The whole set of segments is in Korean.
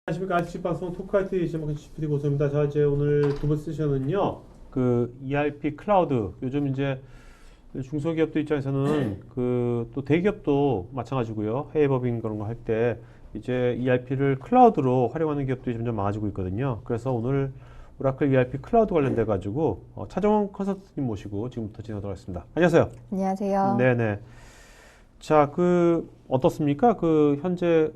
안녕하십니까. 아시치 방송 토크하이트 제목 GPT 고소입니다. 자, 이제 오늘 두 번째 세션은요, 그 ERP 클라우드. 요즘 이제 중소기업들 입장에서는 그 또 대기업도 마찬가지고요. 해외 법인 그런 거 할 때 이제 ERP를 클라우드로 활용하는 기업들이 점점 많아지고 있거든요. 그래서 오늘 오라클 ERP 클라우드 관련돼 가지고 차정원 컨설턴트님 모시고 지금부터 진행하도록 하겠습니다. 안녕하세요. 안녕하세요. 네네. 자, 그 어떻습니까? 그 현재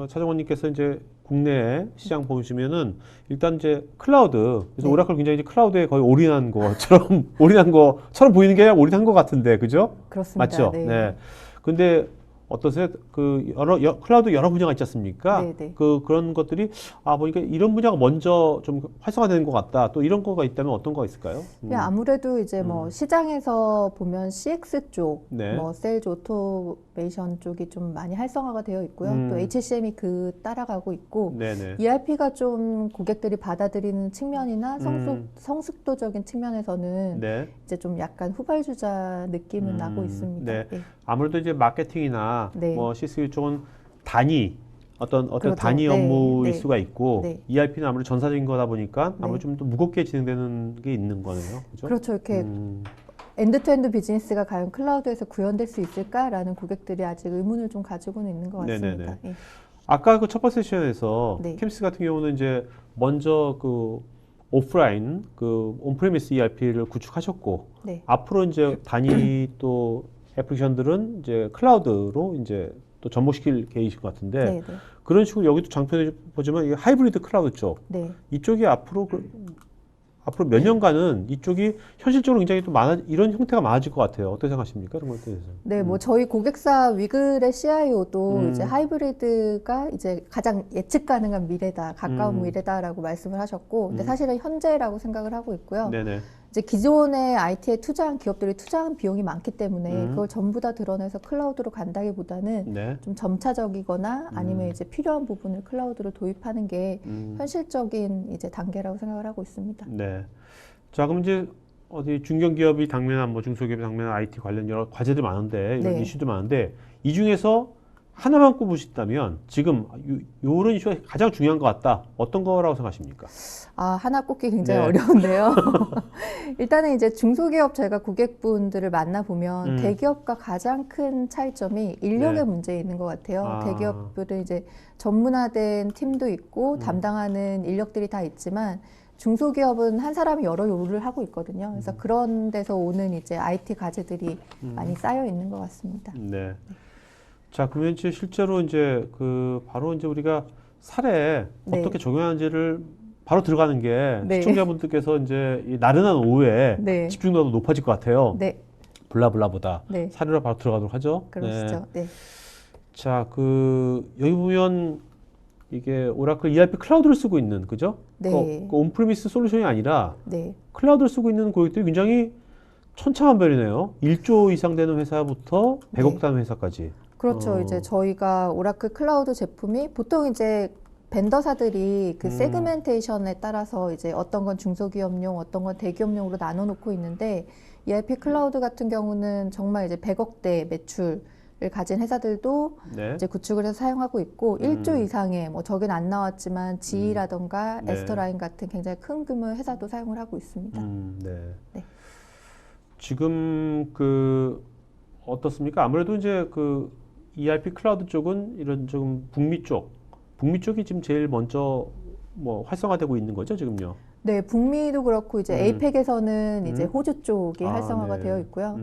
차정원님께서 이제 국내 시장 보시면은 일단 이제 클라우드, 그래서 네. 오라클 굉장히 이제 클라우드에 거의 올인한 것처럼 올인한 것처럼 보이는 게 아니라 올인한 것 같은데, 그죠? 그렇습니다. 맞죠? 네. 네. 근데 어떠세요? 그 클라우드 여러 분야가 있지 않습니까? 네, 네. 그런 것들이 보니까 이런 분야가 먼저 좀 활성화되는 것 같다. 또 이런 거가 있다면 어떤 거가 있을까요? 아무래도 이제 뭐 시장에서 보면 CX 쪽, 네. 뭐 세일즈 오토메이션 쪽이 좀 많이 활성화가 되어 있고요. 또 HCM이 따라가고 있고, 네네. ERP가 좀 고객들이 받아들이는 측면이나 성숙도적인 측면에서는 네. 이제 좀 약간 후발주자 느낌은 나고 있습니다. 네. 예. 아무래도 이제 마케팅이나 네. 뭐 CX 쪽은 단위 어떤 그렇죠. 단위 네, 업무일 네. 수가 있고 네. ERP는 아무래도 전사적인 거다 보니까 네. 아무래도 좀 더 무겁게 진행되는 게 있는 거네요. 그죠? 그렇죠. 이렇게 엔드투엔드 비즈니스가 과연 클라우드에서 구현될 수 있을까라는 고객들이 아직 의문을 좀 가지고는 있는 것 같습니다. 네네네. 예. 아까 그 첫 번째 세션에서 네. 캠스 같은 경우는 이제 먼저 그 오프라인 그 온프레미스 ERP를 구축하셨고 네. 앞으로 이제 단위 또 애플리케이션들은 이제 클라우드로 이제 또 접목시킬 계획이신 것 같은데 네, 네. 그런 식으로 여기도 장편을 보지만 이게 하이브리드 클라우드 쪽 네. 이쪽이 앞으로 앞으로 몇 년간은 이쪽이 현실적으로 굉장히 또 이런 형태가 많아질 것 같아요. 어떻게 생각하십니까? 이런 것에 대해서. 네, 뭐 저희 고객사 위글의 CIO도 이제 하이브리드가 이제 가장 예측 가능한 미래다, 가까운 미래다라고 말씀을 하셨고, 근데 사실은 현재라고 생각을 하고 있고요. 네네. 이제 기존의 IT에 투자한 기업들이 투자한 비용이 많기 때문에 그걸 전부 다 드러내서 클라우드로 간다기보다는 네. 좀 점차적이거나 아니면 이제 필요한 부분을 클라우드로 도입하는 게 현실적인 이제 단계라고 생각을 하고 있습니다. 네. 자, 그럼 이제 어디 중견기업이 당면한 뭐 중소기업이 당면한 IT 관련 여러 과제들 많은데 이런 네. 이슈도 많은데 이 중에서 하나만 꼽으신다면 지금 요런 이슈가 가장 중요한 것 같다. 어떤 거라고 생각하십니까? 하나 꼽기 굉장히 네. 어려운데요. 일단은 이제 중소기업 저희가 고객분들을 만나보면 대기업과 가장 큰 차이점이 인력의 네. 문제에 있는 것 같아요. 아. 대기업들은 이제 전문화된 팀도 있고 담당하는 인력들이 다 있지만 중소기업은 한 사람이 여러 요리를 하고 있거든요. 그래서 그런 데서 오는 이제 IT 과제들이 많이 쌓여 있는 것 같습니다. 네. 자, 그러면 이제 실제로 이제 그 바로 이제 우리가 사례 네. 어떻게 적용하는지를 바로 들어가는 게 네. 시청자분들께서 이제 이 나른한 오후에 네. 집중도가 높아질 것 같아요. 네, 블라블라보다 네. 사례로 바로 들어가도록 하죠. 그러시죠. 네. 자, 여기 보면 이게 오라클 ERP 클라우드를 쓰고 있는, 그죠? 네. 그 온프리미스 솔루션이 아니라 네. 클라우드를 쓰고 있는 고객들이 굉장히 천차만별이네요. 1조 이상 되는 회사부터 100억 단 회사까지. 그렇죠. 이제 저희가 오라클 클라우드 제품이 보통 이제 벤더사들이 그 세그멘테이션에 따라서 이제 어떤 건 중소기업용, 어떤 건 대기업용으로 나눠 놓고 있는데 ERP 클라우드 같은 경우는 정말 이제 100억대 매출을 가진 회사들도 네. 이제 구축을 해서 사용하고 있고 1조 이상의 뭐 저긴 안 나왔지만 지라던가 네. 에스터라인 같은 굉장히 큰 규모의 회사도 사용을 하고 있습니다. 네. 네. 지금 어떻습니까? 아무래도 이제 ERP 클라우드 쪽은 이런 좀 북미 쪽이 지금 제일 먼저 뭐 활성화되고 있는 거죠, 지금요. 네, 북미도 그렇고 이제 에이펙에서는 이제 호주 쪽이 활성화가 네. 되어 있고요.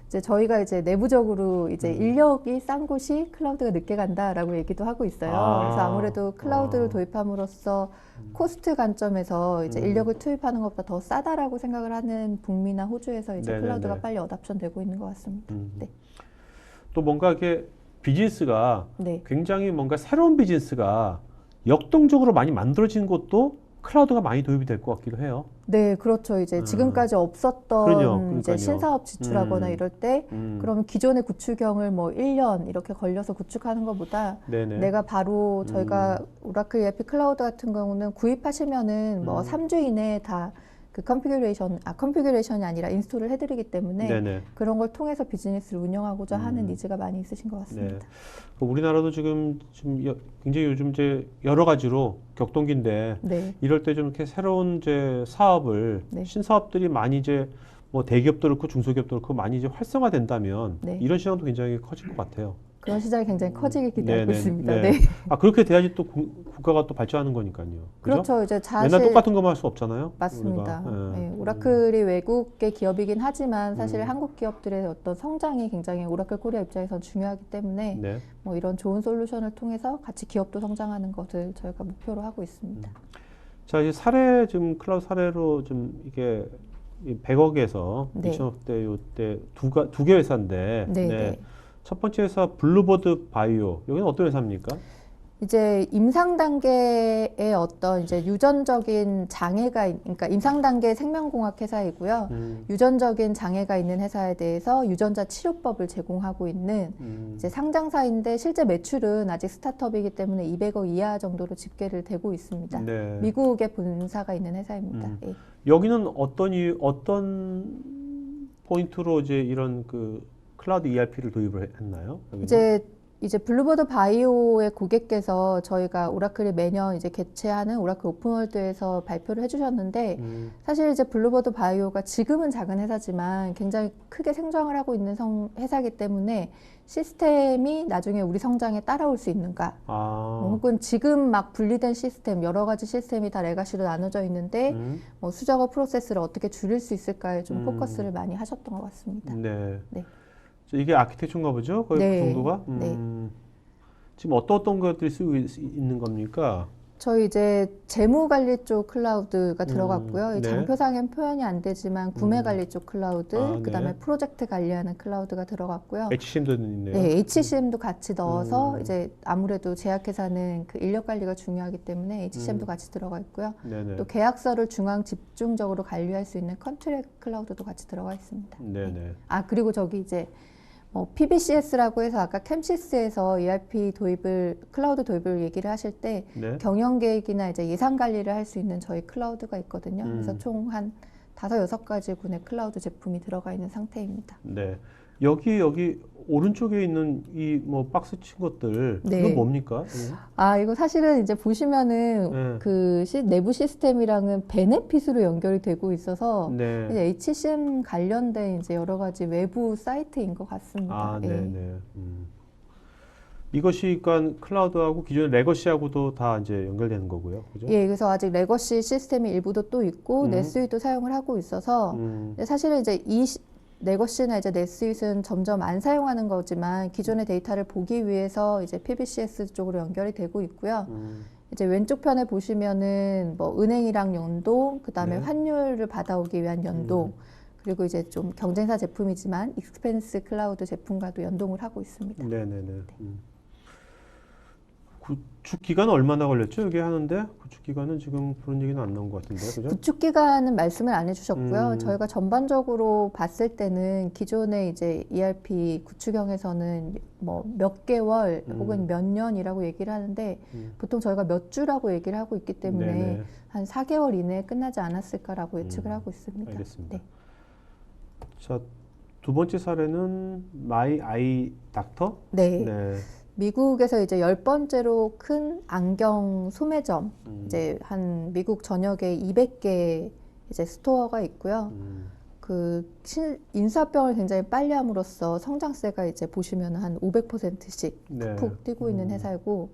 이제 저희가 이제 내부적으로 이제 인력이 싼 곳이 클라우드가 늦게 간다라고 얘기도 하고 있어요. 그래서 아무래도 클라우드를 도입함으로써 코스트 관점에서 이제 인력을 투입하는 것보다 더 싸다라고 생각을 하는 북미나 호주에서 이제 네네네. 클라우드가 빨리 어답션 되고 있는 것 같습니다. 네. 또 뭔가 이렇게 비즈니스가 네. 굉장히 뭔가 새로운 비즈니스가 역동적으로 많이 만들어진 곳도 클라우드가 많이 도입이 될 것 같기도 해요. 네, 그렇죠. 이제 지금까지 없었던 그러니까요. 이제 신사업 지출하거나 이럴 때 그러면 기존의 구축형을 뭐 1년 이렇게 걸려서 구축하는 것보다 네네. 내가 바로 저희가 오라클 ERP 클라우드 같은 경우는 구입하시면은 뭐 3주 이내에 다 그 컨피규레이션이 아니라 인스톨을 해드리기 때문에 네네. 그런 걸 통해서 비즈니스를 운영하고자 하는 음. 니즈가 많이 있으신 것 네. 같습니다. 우리나라도 지금 굉장히 요즘 이제 여러 가지로 격동기인데 네. 이럴 때 좀 이렇게 새로운 이제 사업을 네. 신사업들이 많이 이제 뭐 대기업도 그렇고 중소기업도 그렇고 많이 이제 활성화된다면 네. 이런 시장도 굉장히 커질 것 같아요. 그런 시장이 굉장히 커지길 기대하고 네네. 있습니다. 네. 네. 아 그렇게 돼야지 또 국가가 또 발전하는 거니까요. 그죠? 그렇죠. 이제 맨날 사실 똑같은 것만 할 수 없잖아요. 맞습니다. 우리가. 네, 오라클이 외국의 기업이긴 하지만 사실 음. 한국 기업들의 어떤 성장이 굉장히 오라클 코리아 입장에서 중요하기 때문에 네. 뭐 이런 좋은 솔루션을 통해서 같이 기업도 성장하는 것을 저희가 목표로 하고 있습니다. 자, 이제 사례 지금 클라우드 사례로 좀 이게 100억에서 네. 2천억대 요때 두 개 회사인데 네, 네. 네. 첫 번째 회사 블루버드 바이오 여기는 어떤 회사입니까? 이제 임상 단계의 어떤 이제 유전적인 장애가 그러니까 임상 단계 생명공학 회사이고요. 유전적인 장애가 있는 회사에 대해서 유전자 치료법을 제공하고 있는 이제 상장사인데 실제 매출은 아직 스타트업이기 때문에 200억 이하 정도로 집계를 되고 있습니다. 네. 미국에 본사가 있는 회사입니다. 예. 여기는 어떤 포인트로 이제 이런 그 클라우드 ERP를 도입을 했나요? 여기는? 이제 블루버드 바이오의 고객께서 저희가 오라클이 매년 이제 개최하는 오라클 오픈월드에서 발표를 해주셨는데 사실 이제 블루버드 바이오가 지금은 작은 회사지만 굉장히 크게 성장을 하고 있는 회사이기 때문에 시스템이 나중에 우리 성장에 따라올 수 있는가 혹은 지금 막 분리된 시스템 여러 가지 시스템이 다 레가시로 나눠져 있는데 뭐 수작업 프로세스를 어떻게 줄일 수 있을까에 좀 포커스를 많이 하셨던 것 같습니다. 네. 네. 이게 아키텍처인가 보죠? 거의 네. 그 정도가? 네. 지금 어떤 것들이 쓰고 있는 겁니까? 저희 이제 재무 관리 쪽 클라우드가 들어갔고요. 이 네. 장표상엔 표현이 안 되지만 구매 관리 쪽 클라우드, 그다음에 네. 프로젝트 관리하는 클라우드가 들어갔고요. HCM도 있네요. 네, HCM도 같이 넣어서 이제 아무래도 제약회사는 그 인력 관리가 중요하기 때문에 HCM도 같이 들어가 있고요. 네네. 또 계약서를 중앙 집중적으로 관리할 수 있는 컨트랙 클라우드도 같이 들어가 있습니다. 네네. 아, 그리고 저기 이제 PBCS라고 해서 아까 캠시스에서 ERP 도입을 클라우드 도입을 얘기를 하실 때 네. 경영 계획이나 이제 예산 관리를 할 수 있는 저희 클라우드가 있거든요. 그래서 총 한 5-6가지 군의 클라우드 제품이 들어가 있는 상태입니다. 네. 여기 오른쪽에 있는 이 뭐 박스 친 것들 네. 이건 뭡니까? 아, 이거 사실은 이제 보시면은 네. 그 내부 시스템이랑은 베네핏으로 연결이 되고 있어서 네. 이제 HCM 관련된 이제 여러 가지 외부 사이트인 것 같습니다. 아, 예. 네네. 이것이 그러니까 클라우드하고 기존의 레거시하고도 다 이제 연결되는 거고요. 그죠? 예, 그래서 아직 레거시 시스템이 일부도 또 있고 넷스윗도 사용을 하고 있어서 사실은 이제 레거시나 이제 넷스윗은 점점 안 사용하는 거지만 기존의 데이터를 보기 위해서 이제 PBCS 쪽으로 연결이 되고 있고요. 이제 왼쪽 편에 보시면은 뭐 은행이랑 연동, 그다음에 네. 환율을 받아오기 위한 연동, 그리고 이제 좀 경쟁사 제품이지만 익스펜스 클라우드 제품과도 연동을 하고 있습니다. 네네네. 구축 기간은 얼마나 걸렸죠? 여기 하는데 구축 기간은 지금 그런 얘기는 안 나온 것 같은데, 그죠? 구축 기간은 말씀을 안 해주셨고요. 저희가 전반적으로 봤을 때는 기존의 이제 ERP 구축형에서는 뭐 몇 개월 혹은 몇 년이라고 얘기를 하는데 보통 저희가 몇 주라고 얘기를 하고 있기 때문에 네네. 한 4개월 이내에 끝나지 않았을까라고 예측을 하고 있습니다. 알겠습니다. 네. 자, 두 번째 사례는 마이 아이 닥터? 네. 네. 미국에서 이제 10번째로 큰 안경 소매점, 이제 한 미국 전역에 200개 이제 스토어가 있고요. 그 인수합병을 굉장히 빨리 함으로써 성장세가 이제 보시면 한 500%씩 네. 푹푹 뛰고 있는 회사이고,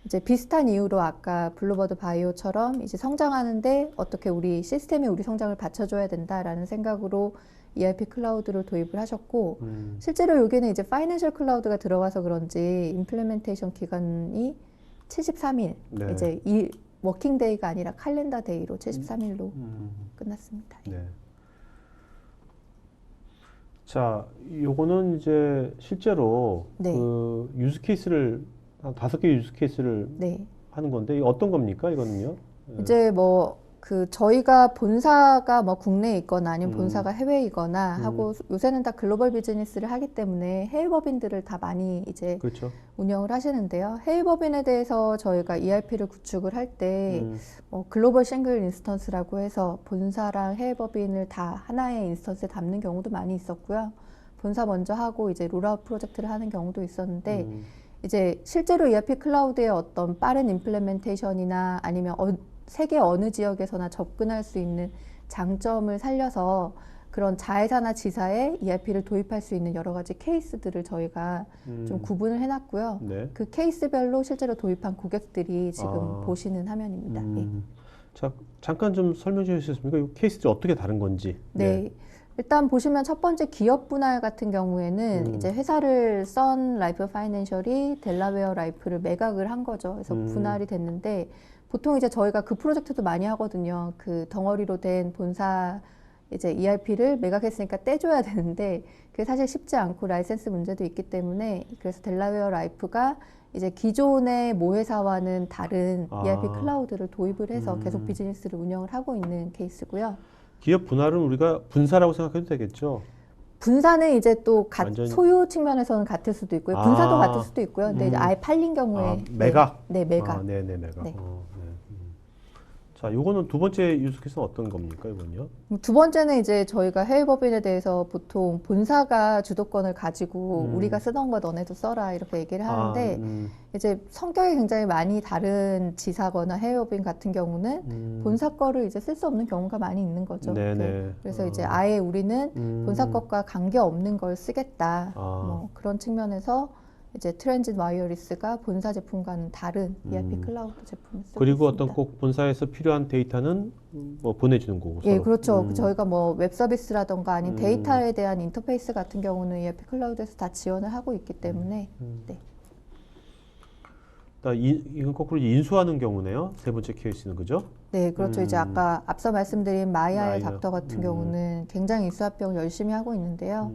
이제 비슷한 이유로 아까 블루버드 바이오처럼 이제 성장하는데 어떻게 우리 시스템이 우리 성장을 받쳐줘야 된다라는 생각으로 ERP 클라우드를 도입을 하셨고, 실제로 여기는 이제 파이낸셜 클라우드가 들어가서 그런지 임플리멘테이션 기간이 73일, 네. 이제 워킹 데이가 아니라 칼렌더 데이로 73일로 끝났습니다. 네. 자, 요거는 이제 실제로 네. 그 유즈 케이스를 한 5개 유즈 케이스를 네. 하는 건데 이게 어떤 겁니까? 이거는요? 이제 뭐 그 저희가 본사가 뭐 국내에 있거나 아니면 음. 본사가 해외에 있거나 하고 요새는 다 글로벌 비즈니스를 하기 때문에 해외 법인들을 다 많이 이제 그렇죠. 운영을 하시는데요. 해외 법인에 대해서 저희가 ERP를 구축을 할 때 음. 글로벌 싱글 인스턴스라고 해서 본사랑 해외 법인을 다 하나의 인스턴스에 담는 경우도 많이 있었고요. 본사 먼저 하고 이제 롤아웃 프로젝트를 하는 경우도 있었는데 이제 실제로 ERP 클라우드의 어떤 빠른 임플레멘테이션이나 아니면 세계 어느 지역에서나 접근할 수 있는 장점을 살려서 그런 자회사나 지사에 ERP를 도입할 수 있는 여러 가지 케이스들을 저희가 좀 구분을 해놨고요. 네. 그 케이스별로 실제로 도입한 고객들이 지금 아. 보시는 화면입니다. 예. 자, 잠깐 좀 설명 해 주시겠습니까? 이 케이스들이 어떻게 다른 건지. 네. 일단 보시면 첫 번째 기업 분할 같은 경우에는 이제 회사를 선 라이프 파이낸셜이 델라웨어 라이프를 매각을 한 거죠. 그래서 분할이 됐는데 보통 이제 저희가 그 프로젝트도 많이 하거든요. 그 덩어리로 된 본사 이제 ERP를 매각했으니까 떼줘야 되는데 그게 사실 쉽지 않고 라이센스 문제도 있기 때문에 그래서 델라웨어 라이프가 이제 기존의 모회사와는 다른 ERP 클라우드를 도입을 해서 계속 비즈니스를 운영을 하고 있는 케이스고요. 기업 분할은 우리가 분사라고 생각해도 되겠죠? 분사는 이제 또 완전히- 소유 측면에서는 같을 수도 있고요. 분사도 같을 수도 있고요. 근데 이제 아예 팔린 경우에 매각? 네, 매각. 네네, 매각. 네. 자, 요거는 두 번째 유스케이스는 어떤 겁니까, 이건요? 두 번째는 이제 저희가 해외 법인에 대해서 보통 본사가 주도권을 가지고 우리가 쓰던 거 너네도 써라 이렇게 얘기를 하는데 이제 성격이 굉장히 많이 다른 지사거나 해외 법인 같은 경우는 본사 거를 이제 쓸 수 없는 경우가 많이 있는 거죠. 네네. 그래서 이제 아예 우리는 본사 것과 관계 없는 걸 쓰겠다. 뭐 그런 측면에서 이제 트랜짓 와이어리스가 본사 제품과는 다른 ERP 클라우드 제품을 쓰고 그리고 있습니다. 어떤 꼭 본사에서 필요한 데이터는 뭐 보내주는 거고. 예, 서로. 그렇죠. 저희가 뭐 웹 서비스라던가 아니면 데이터에 대한 인터페이스 같은 경우는 ERP 클라우드에서 다 지원을 하고 있기 때문에 네. 이건 거꾸로 인수하는 경우네요. 세 번째 케이스는 그죠? 네, 그렇죠. 이제 아까 앞서 말씀드린 마이아의 마이어. 닥터 같은 경우는 굉장히 인수합병 열심히 하고 있는데요.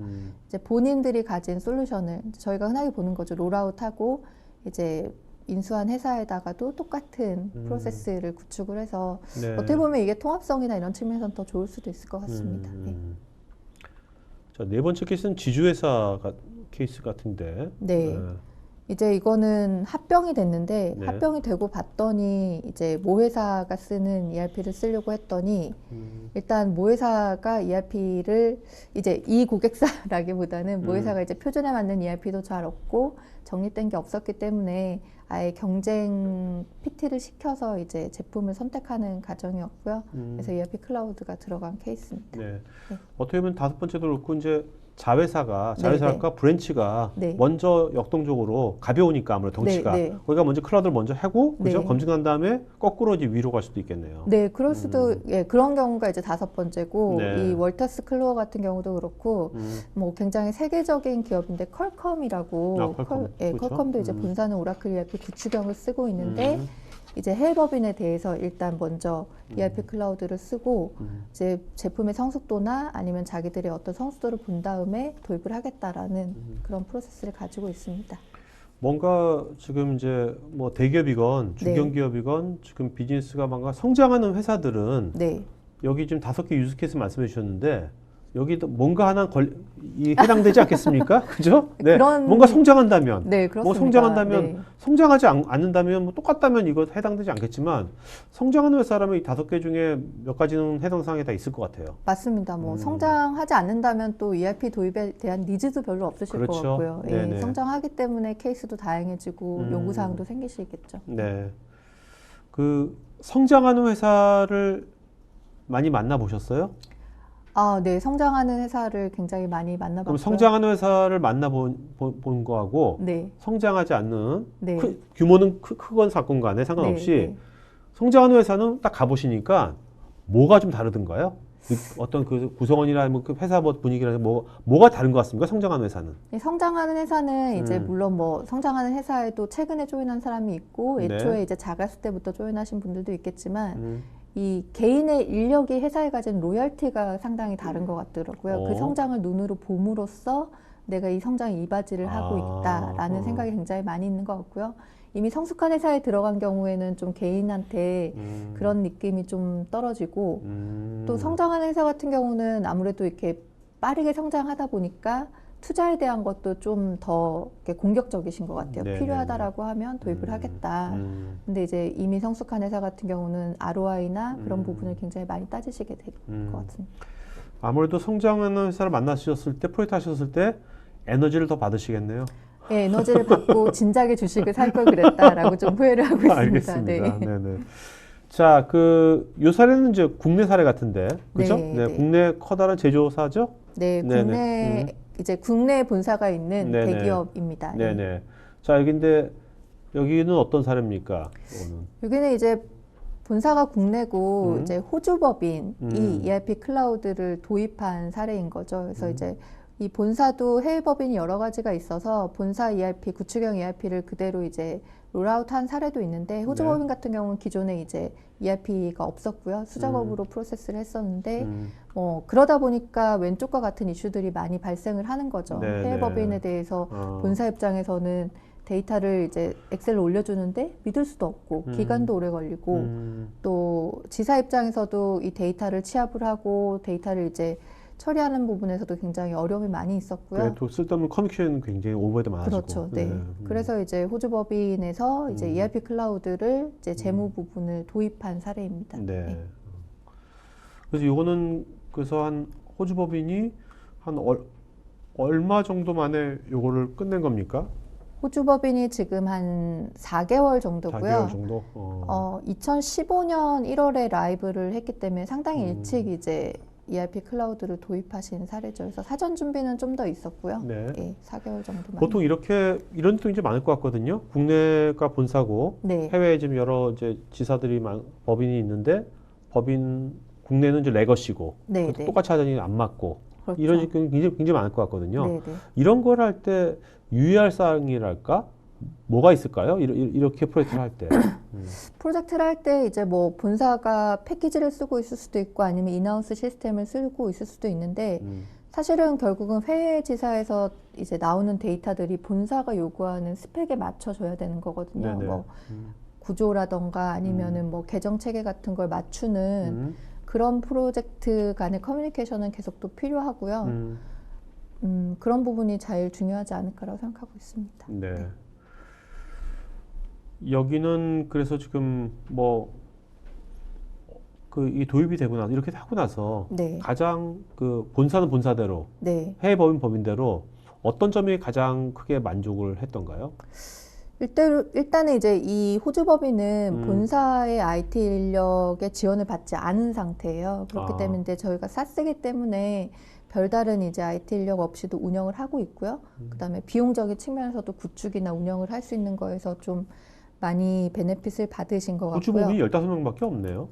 이제 본인들이 가진 솔루션을 저희가 흔하게 보는 거죠. 롤아웃하고 이제 인수한 회사에다가도 똑같은 프로세스를 구축을 해서 네. 어떻게 보면 이게 통합성이나 이런 측면에서는 더 좋을 수도 있을 것 같습니다. 네. 자, 네 번째 케이스는 지주회사 케이스 같은데. 네. 이제 이거는 합병이 됐는데 네. 합병이 되고 봤더니 이제 모 회사가 쓰는 ERP를 쓰려고 했더니 일단 모 회사가 ERP를 이제 이 고객사라기보다는 모 회사가 이제 표준에 맞는 ERP도 잘 없고 정립된 게 없었기 때문에 아예 경쟁 PT를 시켜서 이제 제품을 선택하는 과정이었고요. 그래서 ERP 클라우드가 들어간 케이스입니다. 네. 네. 어떻게 보면 다섯 번째도 그렇고 이제 자회사가 네, 브랜치가 네. 먼저 역동적으로 가벼우니까 아무래도 덩치가 네, 네. 거기가 먼저 클라우드를 먼저 하고 그죠? 네. 검증한 다음에 거꾸로 이제 위로 갈 수도 있겠네요. 네, 그럴 수도, 예, 그런 경우가 이제 다섯 번째고, 네. 이 월터스 클로어 같은 경우도 그렇고, 뭐 굉장히 세계적인 기업인데, 컬컴이라고, 컬컴. 예, 그렇죠. 컬컴도 이제 본사는 오라클 ERP 구축형을 쓰고 있는데, 이제 해외 법인에 대해서 일단 먼저 ERP 클라우드를 쓰고, 이제 제품의 성숙도나 아니면 자기들의 어떤 성숙도를 본 다음에 도입을 하겠다라는 그런 프로세스를 가지고 있습니다. 뭔가 지금 이제 뭐 대기업이건 중견기업이건 지금 비즈니스가 뭔가 성장하는 회사들은 네. 여기 지금 5개 유스케이스 말씀해 주셨는데 여기도 뭔가 하나 해당되지 않겠습니까? 그죠? 네. 그런- 뭔가 성장한다면, 네, 그렇습니다. 뭐 성장한다면, 네. 성장하지 않는다면 뭐 똑같다면 이거 해당되지 않겠지만 성장하는 회사라면 이 5개 중에 몇 가지는 해당 사항에 다 있을 것 같아요. 맞습니다. 뭐 성장하지 않는다면 또 ERP 도입에 대한 니즈도 별로 없으실 그렇죠. 것 같고요. 예, 네네. 성장하기 때문에 케이스도 다양해지고 요구 사항도 생기시겠죠. 네. 그 성장하는 회사를 많이 만나 보셨어요? 아, 네, 성장하는 회사를 굉장히 많이 그럼 만나봤고요. 성장하는 회사를 본 거하고 네, 성장하지 않는 네. 규모는 크건 작건 간에 상관없이 네, 네. 성장하는 회사는 딱 가보시니까 뭐가 좀 다르던가요? 어떤 그 구성원이나 그 회사 분위기나 뭐가 다른 것 같습니까? 성장하는 회사는? 이 성장하는 회사는 이제 물론 뭐 성장하는 회사에도 최근에 조인한 사람이 있고 네. 애초에 이제 작았을 때부터 조인하신 분들도 있겠지만 이 개인의 인력이 회사에 가진 로열티가 상당히 다른 것 같더라고요. 그 성장을 눈으로 봄으로써 내가 이 성장에 이바지를 하고 있다라는 생각이 굉장히 많이 있는 것 같고요. 이미 성숙한 회사에 들어간 경우에는 좀 개인한테 그런 느낌이 좀 떨어지고 또 성장하는 회사 같은 경우는 아무래도 이렇게 빠르게 성장하다 보니까 투자에 대한 것도 좀 더 공격적이신 것 같아요. 네네네. 필요하다라고 하면 도입을 하겠다. 근데 이제 이미 성숙한 회사 같은 경우는 ROI나 그런 부분을 굉장히 많이 따지시게 될 것 같습니다. 아무래도 성장하는 회사를 만나셨을 때, 프로젝트 하셨을 때 에너지를 더 받으시겠네요. 네, 에너지를 받고 진작에 주식을 살 걸 그랬다라고 좀 후회를 하고 있습니다. 알겠습니다. 네. 네네. 자, 요 사례는 이제 국내 사례 같은데, 그죠? 네, 네, 네. 국내 커다란 제조사죠? 네, 네네. 국내 이제 국내 본사가 있는 네네. 대기업입니다. 네. 네네. 자, 여기는 어떤 사례입니까? 이거는. 여기는 이제 본사가 국내고 이제 호주 법인이 ERP 클라우드를 도입한 사례인 거죠. 그래서 이제 이 본사도 해외 법인이 여러 가지가 있어서 본사 ERP, 구축형 ERP를 그대로 이제 롤아웃한 사례도 있는데 호주 네. 법인 같은 경우는 기존에 이제 ERP가 없었고요. 수작업으로 프로세스를 했었는데 그러다 보니까 왼쪽과 같은 이슈들이 많이 발생을 하는 거죠. 네, 해외 네. 법인에 대해서 본사 입장에서는 데이터를 이제 엑셀로 올려주는데 믿을 수도 없고 기간도 오래 걸리고 또 지사 입장에서도 이 데이터를 취합을 하고 데이터를 이제 처리하는 부분에서도 굉장히 어려움이 많이 있었고요. 그래, 또 쓸데없는 커뮤니케이션 굉장히 오버헤드 많아지고. 그렇죠. 네. 그래서 이제 호주 법인에서 이제 ERP 클라우드를 이제 재무 부분을 도입한 사례입니다. 네. 네. 그래서 요거는 그래서 한 호주 법인이 한 얼마 정도 만에 요거를 끝낸 겁니까? 호주 법인이 지금 한 4개월 정도고요. 4개월 정도? 2015년 1월에 라이브를 했기 때문에 상당히 일찍 이제 ERP 클라우드를 도입하신 사례죠. 그래서 사전 준비는 좀 더 있었고요. 네. 예, 4개월 정도 만에. 보통 이런 데도 이제 많을 것 같거든요. 국내가 본사고 네. 해외에 지금 여러 이제 지사들이 법인이 있는데 국내는 이제 레거시고 네, 그것도 네. 똑같이 하자니 안 맞고 그렇죠. 이런 식으로 굉장히 많을 것 같거든요. 네, 네. 이런 걸 할 때 유의할 사항이랄까? 뭐가 있을까요? 이렇게 프로젝트를 할 때. 프로젝트를 할 때 이제 뭐 본사가 패키지를 쓰고 있을 수도 있고 아니면 인하우스 시스템을 쓰고 있을 수도 있는데 사실은 결국은 회계 지사에서 이제 나오는 데이터들이 본사가 요구하는 스펙에 맞춰줘야 되는 거거든요. 네네. 뭐 구조라던가 아니면은 뭐 계정 체계 같은 걸 맞추는 그런 프로젝트 간의 커뮤니케이션은 계속 또 필요하고요. 그런 부분이 제일 중요하지 않을까라고 생각하고 있습니다. 네. 여기는 그래서 지금 이 도입이 되고 나서 이렇게 하고 나서 네. 가장 본사는 본사대로 네. 해외 법인대로 어떤 점이 가장 크게 만족을 했던가요? 일단은 이제 이 호주 법인은 본사의 IT 인력의 지원을 받지 않은 상태예요. 그렇기 때문에 이제 저희가 쌌쓰기 때문에 별다른 이제 IT 인력 없이도 운영을 하고 있고요. 그다음에 비용적인 측면에서도 구축이나 운영을 할 수 있는 거에서 좀 많이 베네핏을 받으신 것 호주 같고요. 법인이 15명밖에 없네요.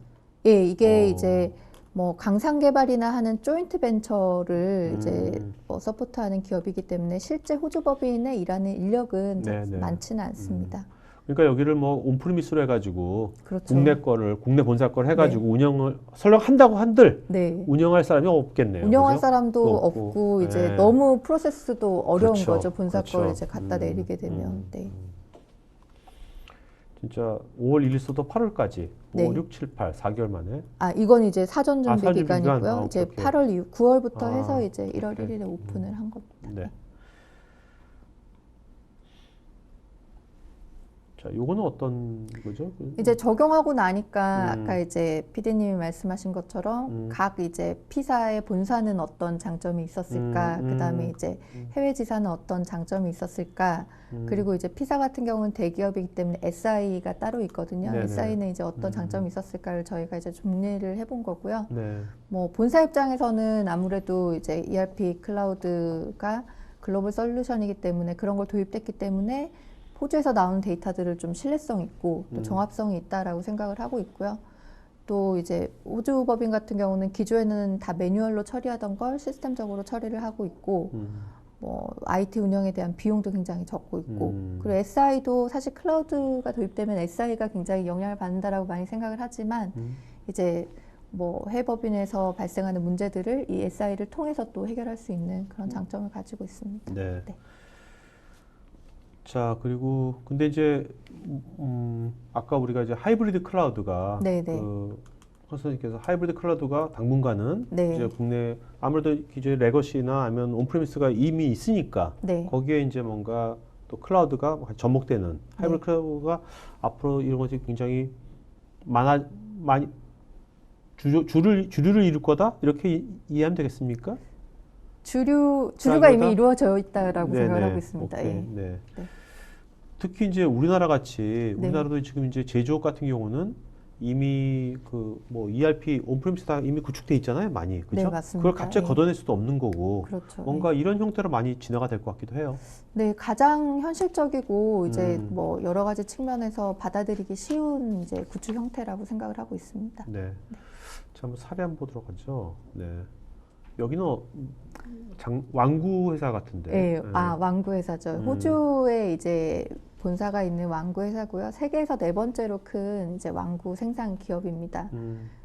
예, 이게 이제 뭐 강상 개발이나 하는 조인트 벤처를 이제 서포트하는 기업이기 때문에 실제 호주 법인에 일하는 인력은 네네. 많지는 않습니다. 그러니까 여기를 온프리미스로 해가지고 그렇죠. 국내 본사 걸 해가지고 운영을 설령 한다고 한들 네. 운영할 사람이 없겠네요. 운영할 그죠? 사람도 또 없고 이제 네. 너무 프로세스도 어려운 그렇죠. 거죠. 본사 그렇죠. 걸 이제 갖다 내리게 되면. 네. 진짜 5월 1일부터 8월까지 네. 5, 6, 7, 8 4개월 만에 아, 이건 이제 사전 준비 사전 준비 기간이고요. 기간? 이제 오케이. 8월 이후 9월부터 아, 해서 이제 1월 오케이. 1일에 오픈을 한 겁니다. 네. 자, 요거는 어떤 거죠? 이제 적용하고 나니까 아까 이제 PD님이 말씀하신 것처럼 각 이제 P사의 본사는 어떤 장점이 있었을까, 그다음에 이제 해외 지사는 어떤 장점이 있었을까, 그리고 이제 P사 같은 경우는 대기업이기 때문에 SI가 따로 있거든요. 네네. SI는 이제 어떤 장점이 있었을까를 저희가 이제 정리를 해본 거고요. 네. 뭐 본사 입장에서는 아무래도 이제 ERP 클라우드가 글로벌 솔루션이기 때문에 그런 걸 도입됐기 때문에 호주에서 나오는 데이터들을 좀 신뢰성 있고 또 정합성이 있다라고 생각을 하고 있고요. 또 이제 호주 법인 같은 경우는 기존에는 다 매뉴얼로 처리하던 걸 시스템적으로 처리를 하고 있고 뭐 IT 운영에 대한 비용도 굉장히 적고 있고 그리고 SI도 사실 클라우드가 도입되면 SI가 굉장히 영향을 받는다라고 많이 생각을 하지만 이제 뭐 해법인에서 발생하는 문제들을 이 SI를 통해서 또 해결할 수 있는 그런 장점을 가지고 있습니다. 네. 네. 자, 그리고 근데 이제 아까 우리가 이제 하이브리드 클라우드가 네, 네. 황 선생님께서 하이브리드 클라우드가 당분간은 네. 이제 국내 아무래도 기존의 레거시나 아니면 온프레미스가 이미 있으니까 네. 거기에 이제 뭔가 또 클라우드가 접목되는 하이브리드 클라우드가 앞으로 이런 것이 굉장히 많이 주류를 이룰 거다 이렇게 이해하면 되겠습니까? 주류가 이미 이루어져 있다라고 네네. 생각을 하고 있습니다. 오케이. 예. 네. 네. 특히 이제 우리나라 같이 네. 우리나라도 지금 이제 제조업 같은 경우는 이미 그 뭐 ERP 온프레미스 다 이미 구축돼 있잖아요, 많이. 그죠? 네, 맞습니다. 그걸 갑자기 예. 걷어낼 수도 없는 거고. 그렇죠. 뭔가 이런 형태로 많이 진화가 될 것 같기도 해요. 네, 가장 현실적이고 이제 음. 뭐 여러 가지 측면에서 받아들이기 쉬운 이제 구축 형태라고 생각을 하고 있습니다. 네. 자, 한번 사례 한번 보도록 하죠. 네. 여기는 왕구 회사 같은데. 네, 네. 왕구 회사죠. 호주에 이제 본사가 있는 왕구 회사고요. 세계에서 네 번째로 큰 이제 왕구 생산 기업입니다.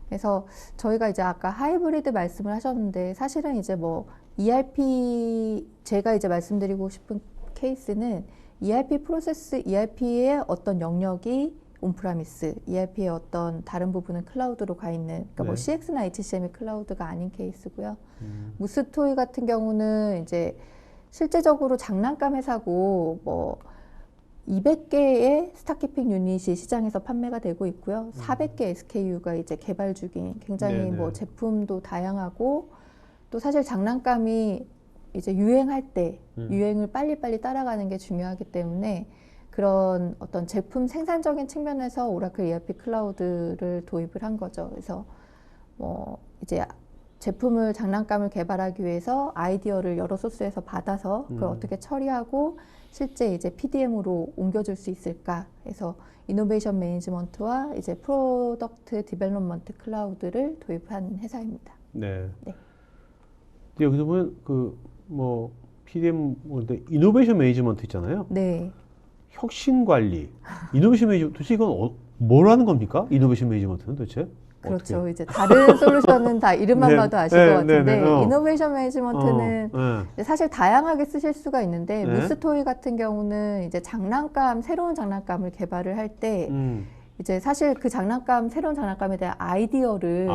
그래서 저희가 이제 아까 하이브리드 말씀을 하셨는데 사실은 이제 뭐 ERP 제가 이제 말씀드리고 싶은 케이스는 ERP 프로세스, ERP의 어떤 영역이 온프라미스, ERP의 어떤 다른 부분은 클라우드로 가 있는, 그러니까 뭐 네. CX나 HCM이 클라우드가 아닌 케이스고요. 무스토이 같은 경우는 이제 실제적으로 장난감 회사고 뭐 200개의 스타키핑 유닛이 시장에서 판매가 되고 있고요. 400개 SKU가 이제 개발 중인 굉장히 네네. 뭐 제품도 다양하고 또 사실 장난감이 이제 유행할 때 유행을 빨리빨리 따라가는 게 중요하기 때문에 그런 어떤 제품 생산적인 측면에서 오라클 ERP 클라우드를 도입을 한 거죠. 그래서 뭐 이제 제품을 장난감을 개발하기 위해서 아이디어를 여러 소스에서 받아서 그걸 어떻게 처리하고 실제 이제 PDM으로 옮겨줄 수 있을까 해서 이노베이션 매니지먼트와 이제 프로덕트 디벨롭먼트 클라우드를 도입한 회사입니다. 네. 네. 근데 여기서 보면 그 뭐 PDM 이노베이션 매니지먼트 있잖아요. 네. 혁신 관리, 이노베이션 매니지먼트 도대체 이건 뭘 하는 겁니까? 이노베이션 매니지먼트는 도대체? 그렇죠. 어떻게? 이제 다른 솔루션은 다 이름만 네, 봐도 아실 네, 것 같은데 네, 네, 이노베이션 매니지먼트는 네. 사실 다양하게 쓰실 수가 있는데 네. 무스토이 같은 경우는 이제 새로운 장난감을 개발을 할 때 이제 사실 그 새로운 장난감에 대한 아이디어를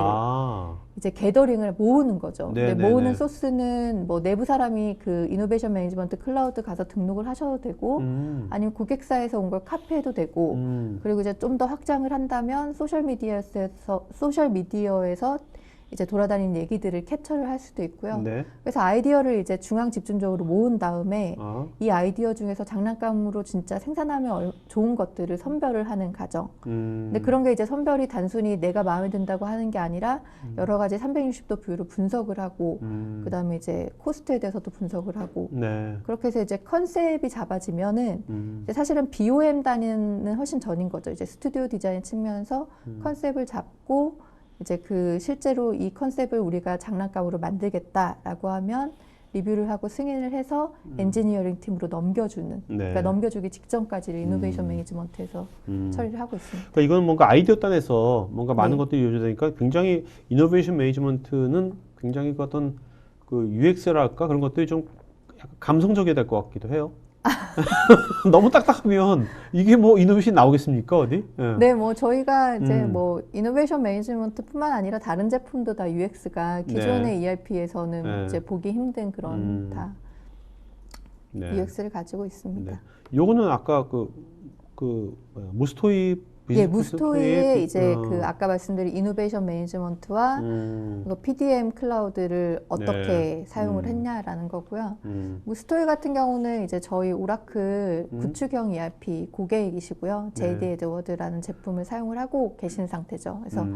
이제 게더링을 모으는 거죠. 네, 근데 네, 모으는 네. 소스는 뭐 내부 사람이 그 이노베이션 매니지먼트 클라우드 가서 등록을 하셔도 되고 아니면 고객사에서 온 걸 카피해도 되고 그리고 이제 좀 더 확장을 한다면 소셜미디어에서 이제 돌아다니는 얘기들을 캡처를 할 수도 있고요. 네. 그래서 아이디어를 이제 중앙 집중적으로 모은 다음에 이 아이디어 중에서 장난감으로 진짜 생산하면 좋은 것들을 선별을 하는 과정. 근데 그런 게 이제 선별이 단순히 내가 마음에 든다고 하는 게 아니라 여러 가지 360도 뷰로 분석을 하고 그다음에 이제 코스트에 대해서도 분석을 하고 네. 그렇게 해서 이제 컨셉이 잡아지면은 이제 사실은 BOM 단위는 훨씬 전인 거죠. 이제 스튜디오 디자인 측면에서 컨셉을 잡고 이제 그 실제로 이 컨셉을 우리가 장난감으로 만들겠다라고 하면 리뷰를 하고 승인을 해서 엔지니어링 팀으로 넘겨주는, 네. 그러니까 넘겨주기 직전까지를 이노베이션 매니지먼트에서 처리를 하고 있습니다. 그러니까 이건 뭔가 아이디어 단에서 뭔가 많은 네. 것들이 이루어지니까 굉장히 이노베이션 매니지먼트는 굉장히 그 어떤 그 UX랄까 그런 것들이 좀 약간 감성적이어야 될 것 같기도 해요. 너무 딱딱하면 이게 뭐 이노베이션이 나오겠습니까 어디? 예. 네, 뭐 저희가 이제 뭐 이노베이션 매니지먼트뿐만 아니라 다른 제품도 다 UX가 기존의 ERP에서는 네. 이제 보기 힘든 그런 다 네. UX를 가지고 있습니다. 네. 요거는 아까 무스토이 예, 무스토이의 이제 어. 그 아까 말씀드린 이노베이션 매니지먼트와 그 PDM 클라우드를 어떻게 네. 사용을 했냐라는 거고요. 무스토이 같은 경우는 이제 저희 오라클 구축형 ERP 고객이시고요. JD 에드워드라는 제품을 사용을 하고 계신 상태죠. 그래서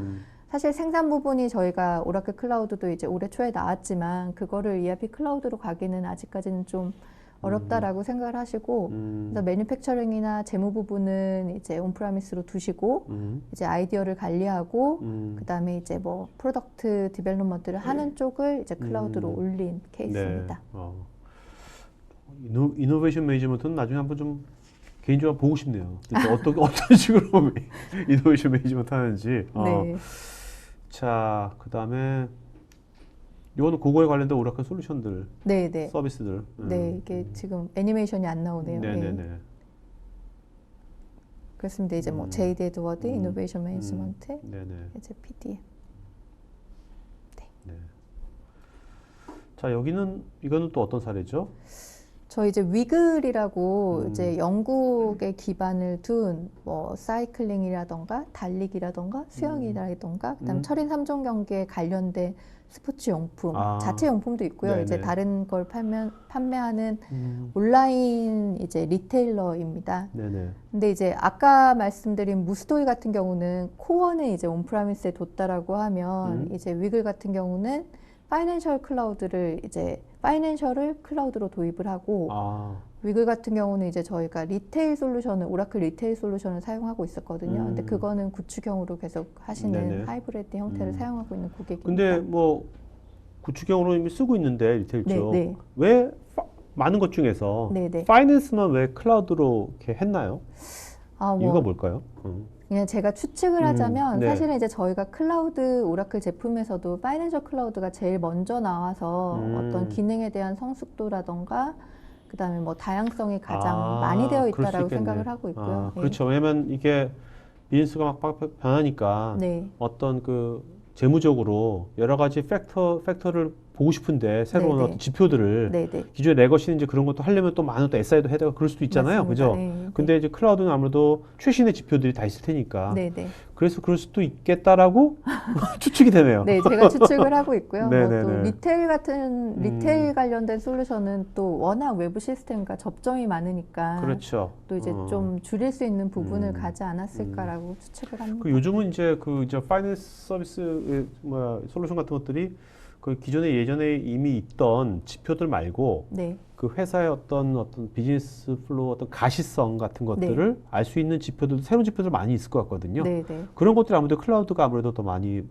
사실 생산 부분이 저희가 오라클 클라우드도 이제 올해 초에 나왔지만 그거를 ERP 클라우드로 가기는 아직까지는 좀 어렵다라고 생각을 하시고 그래서 매뉴팩처링이나 재무 부분은 이제 온프라미스로 두시고 이제 아이디어를 관리하고 그다음에 이제 뭐 프로덕트 디벨롭먼트를 하는 쪽을 이제 클라우드로 올린 케이스입니다. 네. 이노베이션 매니지먼트는 나중에 한번 좀 개인적으로 보고 싶네요. 어떤 식으로 이노베이션 매니지먼트 하는지. 네. 자, 그다음에 이거는 그거에 관련된 오라클 솔루션들, 네, 네. 서비스들. 네, 이게 지금 애니메이션이 안 나오네요. 예. 네네네. 그렇습니다. 이제 뭐 JD 에드워드, 이노베이션 네네. 매니지먼트, 이제 PDM. 네. 자, 여기는 이거는 또 어떤 사례죠? 저 이제 위글이라고 이제 영국에 기반을 둔 뭐 사이클링이라던가 달리기라던가 수영이라던가 그다음 철인 3종 경기에 관련된 스포츠 용품, 아. 자체 용품도 있고요. 네네. 이제 다른 걸 판매하는 온라인 이제 리테일러입니다. 네네. 근데 이제 아까 말씀드린 무스토이 같은 경우는 코어는 이제 온프라미스에 뒀다라고 하면 이제 위글 같은 경우는 파이낸셜 클라우드를 이제 파이낸셜을 클라우드로 도입을 하고 아, 위글 같은 경우는 이제 저희가 리테일 솔루션을 오라클 리테일 솔루션을 사용하고 있었거든요. 근데 그거는 구축형으로 계속 하시는 네네. 하이브리드 형태를 사용하고 있는 고객입니다. 근데 뭐 구축형으로 이미 쓰고 있는데 리테일 네, 쪽. 네. 왜 많은 것 중에서 네네. 파이낸스만 왜 클라우드로 이렇게 했나요? 아, 이유가 뭐 뭘까요? 그냥 제가 추측을 하자면 네. 사실은 이제 저희가 클라우드 오라클 제품에서도 파이낸셜 클라우드가 제일 먼저 나와서 어떤 기능에 대한 성숙도라던가 그다음에 뭐 다양성이 가장 많이 되어 그럴 수 있다라고 있겠네. 생각을 하고 있고요. 예. 그렇죠. 왜냐면 이게 비즈니스가 막 변하니까 네. 어떤 그 재무적으로 여러 가지 팩터를 보고 싶은데 새로운 네네. 어떤 지표들을 네네. 기존에 레거시는 이제 그런 것도 하려면 또 많은 또 SI도 해야 되고 그럴 수도 있잖아요. 맞습니다. 그죠? 네, 근데 이제 클라우드는 아무래도 최신의 지표들이 다 있을 테니까. 네네. 그래서 그럴 수도 있겠다라고 추측이 되네요. 네, 제가 추측을 하고 있고요. 뭐 또 네네네. 리테일 같은 리테일 관련된 솔루션은 또 워낙 외부 시스템과 접점이 많으니까 그렇죠. 또 이제 좀 줄일 수 있는 부분을 가지 않았을까라고 추측을 합니다. 그 요즘은 이제 그 이제 파이낸스 서비스 솔루션 같은 것들이 그 기존에 예전에 이미 있던 지표들 말고 네, 그 회사의 어떤 비즈니스 플로우 어떤 가시성 같은 것들을 알 수 있는 지표들도 새로운 지표들 많이 있을 것 같거든요. 네, 네. 그런 것들이 아무래도 클라우드가 아무래도 더 많이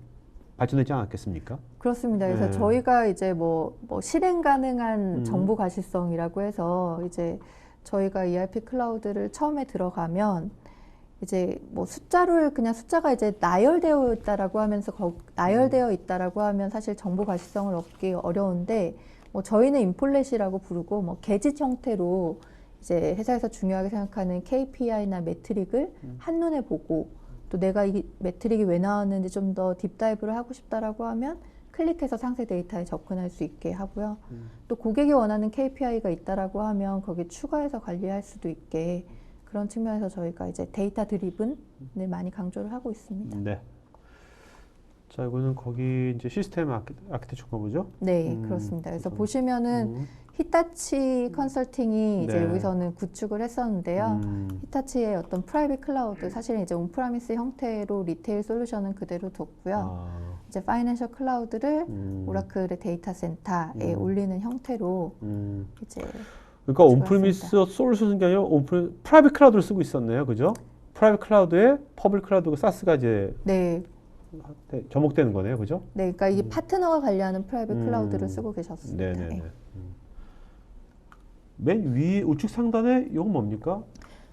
발전되지 않았겠습니까? 그렇습니다. 그래서 네. 저희가 이제 뭐 실행 가능한 정보 가시성이라고 해서 이제 저희가 ERP 클라우드를 처음에 들어가면 이제 뭐 그냥 숫자가 이제 나열되어 있다라고 하면서 나열되어 있다라고 하면 사실 정보 가시성을 얻기 어려운데 뭐 저희는 인폴렛이라고 부르고 뭐 게짓 형태로 이제 회사에서 중요하게 생각하는 KPI나 매트릭을 한눈에 보고 또 내가 이 매트릭이 왜 나왔는지 좀 더 딥다이브를 하고 싶다라고 하면 클릭해서 상세 데이터에 접근할 수 있게 하고요. 또 고객이 원하는 KPI가 있다라고 하면 거기에 추가해서 관리할 수도 있게 그런 측면에서 저희가 이제 데이터 드리븐을 많이 강조를 하고 있습니다. 네. 자, 이거는 거기 이제 시스템 아키텍처인가 보죠? 네, 그렇습니다. 그래서 보시면은 히타치 컨설팅이 이제 네. 여기서는 구축을 했었는데요. 히타치의 어떤 프라이빗 클라우드, 사실은 이제 온프라미스 형태로 리테일 솔루션은 그대로 뒀고요. 이제 파이낸셜 클라우드를 오라클의 데이터 센터에 올리는 형태로 이제 그러니까 구축을 온프리미스 했습니다. 솔루션이 아니라 프라이빗 클라우드를 쓰고 있었네요. 그죠? 프라이빗 클라우드에 퍼블릭 클라우드가 사스가 이제 네, 접목되는 거네요. 그죠? 네, 그러니까 이게 파트너가 관리하는 프라이빗 클라우드를 쓰고 계셨습니다. 네네네. 네. 맨 위 우측 상단에 이건 뭡니까?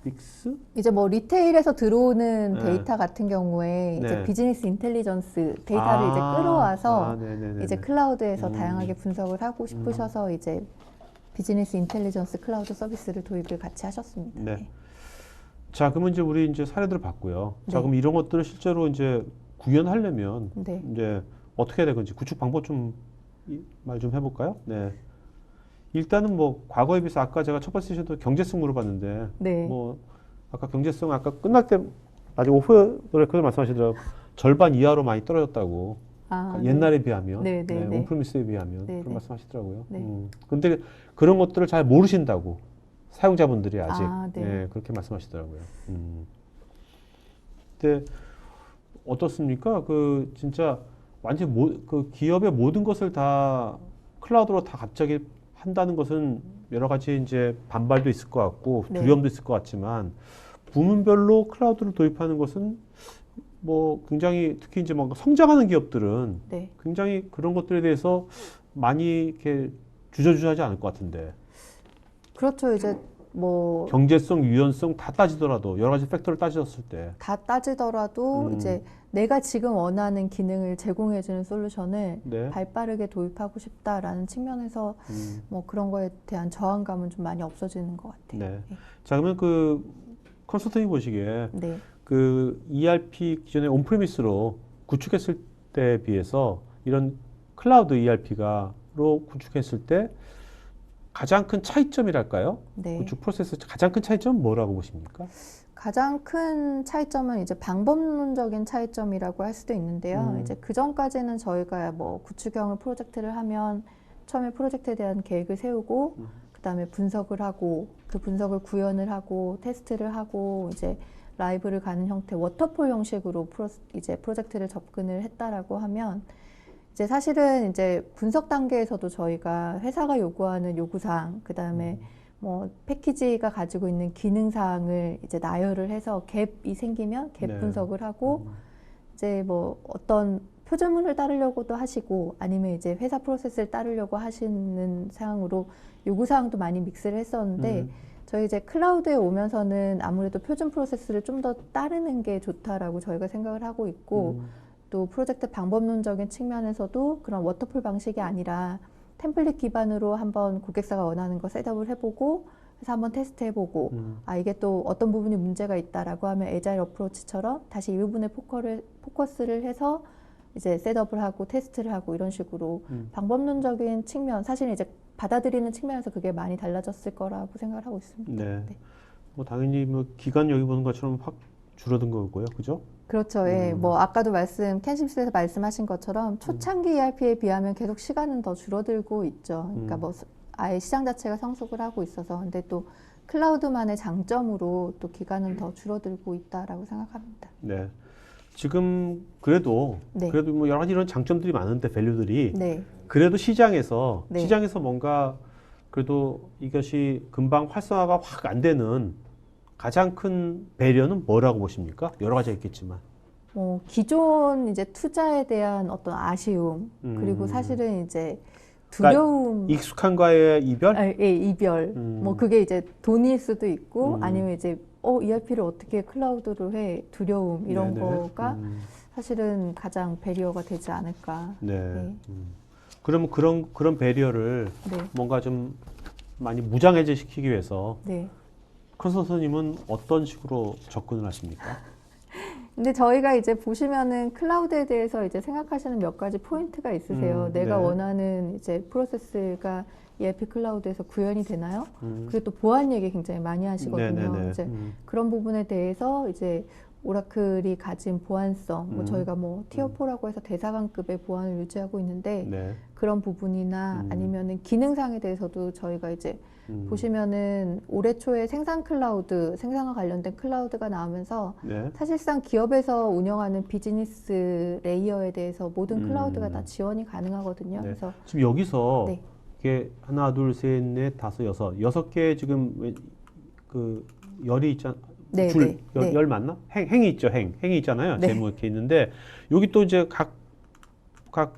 빅스? 이제 뭐 리테일에서 들어오는 네. 데이터 같은 경우에 이제 네. 비즈니스 인텔리전스 데이터를 이제 끌어와서 네네네네. 이제 클라우드에서 다양하게 분석을 하고 싶으셔서 이제 비즈니스 인텔리전스 클라우드 서비스를 도입을 같이 하셨습니다. 네. 자, 그러면 이제 우리 이제 사례들을 봤고요. 자, 네. 그럼 이런 것들을 실제로 이제 구현하려면 네. 이제 어떻게 해야 되는지 구축 방법 좀 말 좀 해볼까요? 네. 일단은 뭐 과거에 비해서 아까 제가 첫 번째 세션도 경제성 물어봤는데 네. 뭐 아까 경제성 아까 끝날 때 아직 오프 레코드 말씀하시더라고 절반 이하로 많이 떨어졌다고. 아, 옛날에 비하면, 네, 네, 네. 온프리미스에 비하면 네, 그런 네. 말씀하시더라고요. 네. 근데 그런 것들을 잘 모르신다고 사용자분들이 아직 아, 네. 그렇게 말씀하시더라고요. 근데 어떻습니까? 그 진짜 완전 그 기업의 모든 것을 다 클라우드로 다 갑자기 한다는 것은 여러 가지 이제 반발도 있을 것 같고 네. 두려움도 있을 것 같지만 부문별로 클라우드를 도입하는 것은 뭐 굉장히 특히 이제 뭔가 성장하는 기업들은 네. 굉장히 그런 것들에 대해서 많이 이렇게 주저주저하지 않을 것 같은데. 그렇죠. 이제 뭐 경제성, 유연성 다 따지더라도 여러 가지 팩터를 따졌을 때. 다 따지더라도 이제 내가 지금 원하는 기능을 제공해주는 솔루션을 네. 발빠르게 도입하고 싶다라는 측면에서 뭐 그런 거에 대한 저항감은 좀 많이 없어지는 것 같아요. 네. 자, 그러면 그 컨설팅이 보시기에 네. 그 ERP 기존에 온프리미스로 구축했을 때에 비해서 이런 클라우드 ERP가로 구축했을 때 가장 큰 차이점이랄까요? 네. 구축 프로세스 가장 큰 차이점은 뭐라고 보십니까? 가장 큰 차이점은 이제 방법론적인 차이점이라고 할 수도 있는데요. 이제 그 전까지는 저희가 뭐 구축형을 프로젝트를 하면 처음에 프로젝트에 대한 계획을 세우고 그다음에 분석을 하고 그 분석을 구현을 하고 테스트를 하고 이제 라이브를 가는 형태 워터폴 형식으로 이제 프로젝트를 접근을 했다라고 하면 이제 사실은 이제 분석 단계에서도 저희가 회사가 요구하는 요구사항 그다음에 뭐 패키지가 가지고 있는 기능사항을 이제 나열을 해서 갭이 생기면 갭 네. 분석을 하고 이제 뭐 어떤 표준문을 따르려고도 하시고 아니면 이제 회사 프로세스를 따르려고 하시는 상황으로 요구사항도 많이 믹스를 했었는데 저희 이제 클라우드에 오면서는 아무래도 표준 프로세스를 좀 더 따르는 게 좋다라고 저희가 생각을 하고 있고 또 프로젝트 방법론적인 측면에서도 그런 워터폴 방식이 아니라 템플릿 기반으로 한번 고객사가 원하는 거 셋업을 해보고 그래서 한번 테스트 해보고 아 이게 또 어떤 부분이 문제가 있다라고 하면 에자일 어프로치처럼 다시 이 부분에 포커스를 해서 이제 셋업을 하고 테스트를 하고 이런 식으로 방법론적인 측면 사실 이제 받아들이는 측면에서 그게 많이 달라졌을 거라고 생각을 하고 있습니다. 네. 뭐 당연히 뭐 기간 여기 보는 것처럼 확 줄어든 거고요, 그죠? 그렇죠. 예. 뭐 아까도 캔심스에서 말씀하신 것처럼 초창기 ERP에 비하면 계속 시간은 더 줄어들고 있죠. 그러니까 뭐 아예 시장 자체가 성숙을 하고 있어서 근데 또 클라우드만의 장점으로 또 기간은 더 줄어들고 있다라고 생각합니다. 네. 지금 그래도 네. 뭐 여러 가지 이런 장점들이 많은데 밸류들이 네. 그래도 시장에서 네. 뭔가 그래도 이것이 금방 활성화가 확 안 되는 가장 큰 배려는 뭐라고 보십니까? 여러 가지가 있겠지만. 기존 이제 투자에 대한 어떤 아쉬움 그리고 사실은 이제 두려움, 그러니까 익숙한과의 이별? 예, 이별. 뭐 그게 이제 돈일 수도 있고 아니면 이제 ERP를 어떻게 클라우드로 해 두려움 이런 네네. 거가 사실은 가장 배리어가 되지 않을까. 네. 네. 그러면 그런 배리어를 네. 뭔가 좀 많이 무장해제 시키기 위해서 네. 컨설턴님은 어떤 식으로 접근을 하십니까? 근데 저희가 이제 보시면은 클라우드에 대해서 이제 생각하시는 몇 가지 포인트가 있으세요. 내가 네. 원하는 이제 프로세스가 ERP 클라우드에서 구현이 되나요? 그리고 또 보안 얘기 굉장히 많이 하시거든요. 네네네. 이제 그런 부분에 대해서 이제 오라클이 가진 보안성, 뭐 저희가 뭐 티어4라고 해서 대사관급의 보안을 유지하고 있는데 네. 그런 부분이나 아니면은 기능상에 대해서도 저희가 이제 보시면은 올해 초에 생산과 관련된 클라우드가 나오면서 네. 사실상 기업에서 운영하는 비즈니스 레이어에 대해서 모든 클라우드가 다 지원이 가능하거든요. 네. 그래서 지금 여기서 네. 이게 하나, 둘, 셋, 넷, 다섯, 여섯 개 지금 그 열이 있잖아. 네, 줄, 네, 열, 네. 열 맞나? 행이 있죠, 행이 있잖아요. 네. 제목 이렇게 있는데 여기 또 이제 각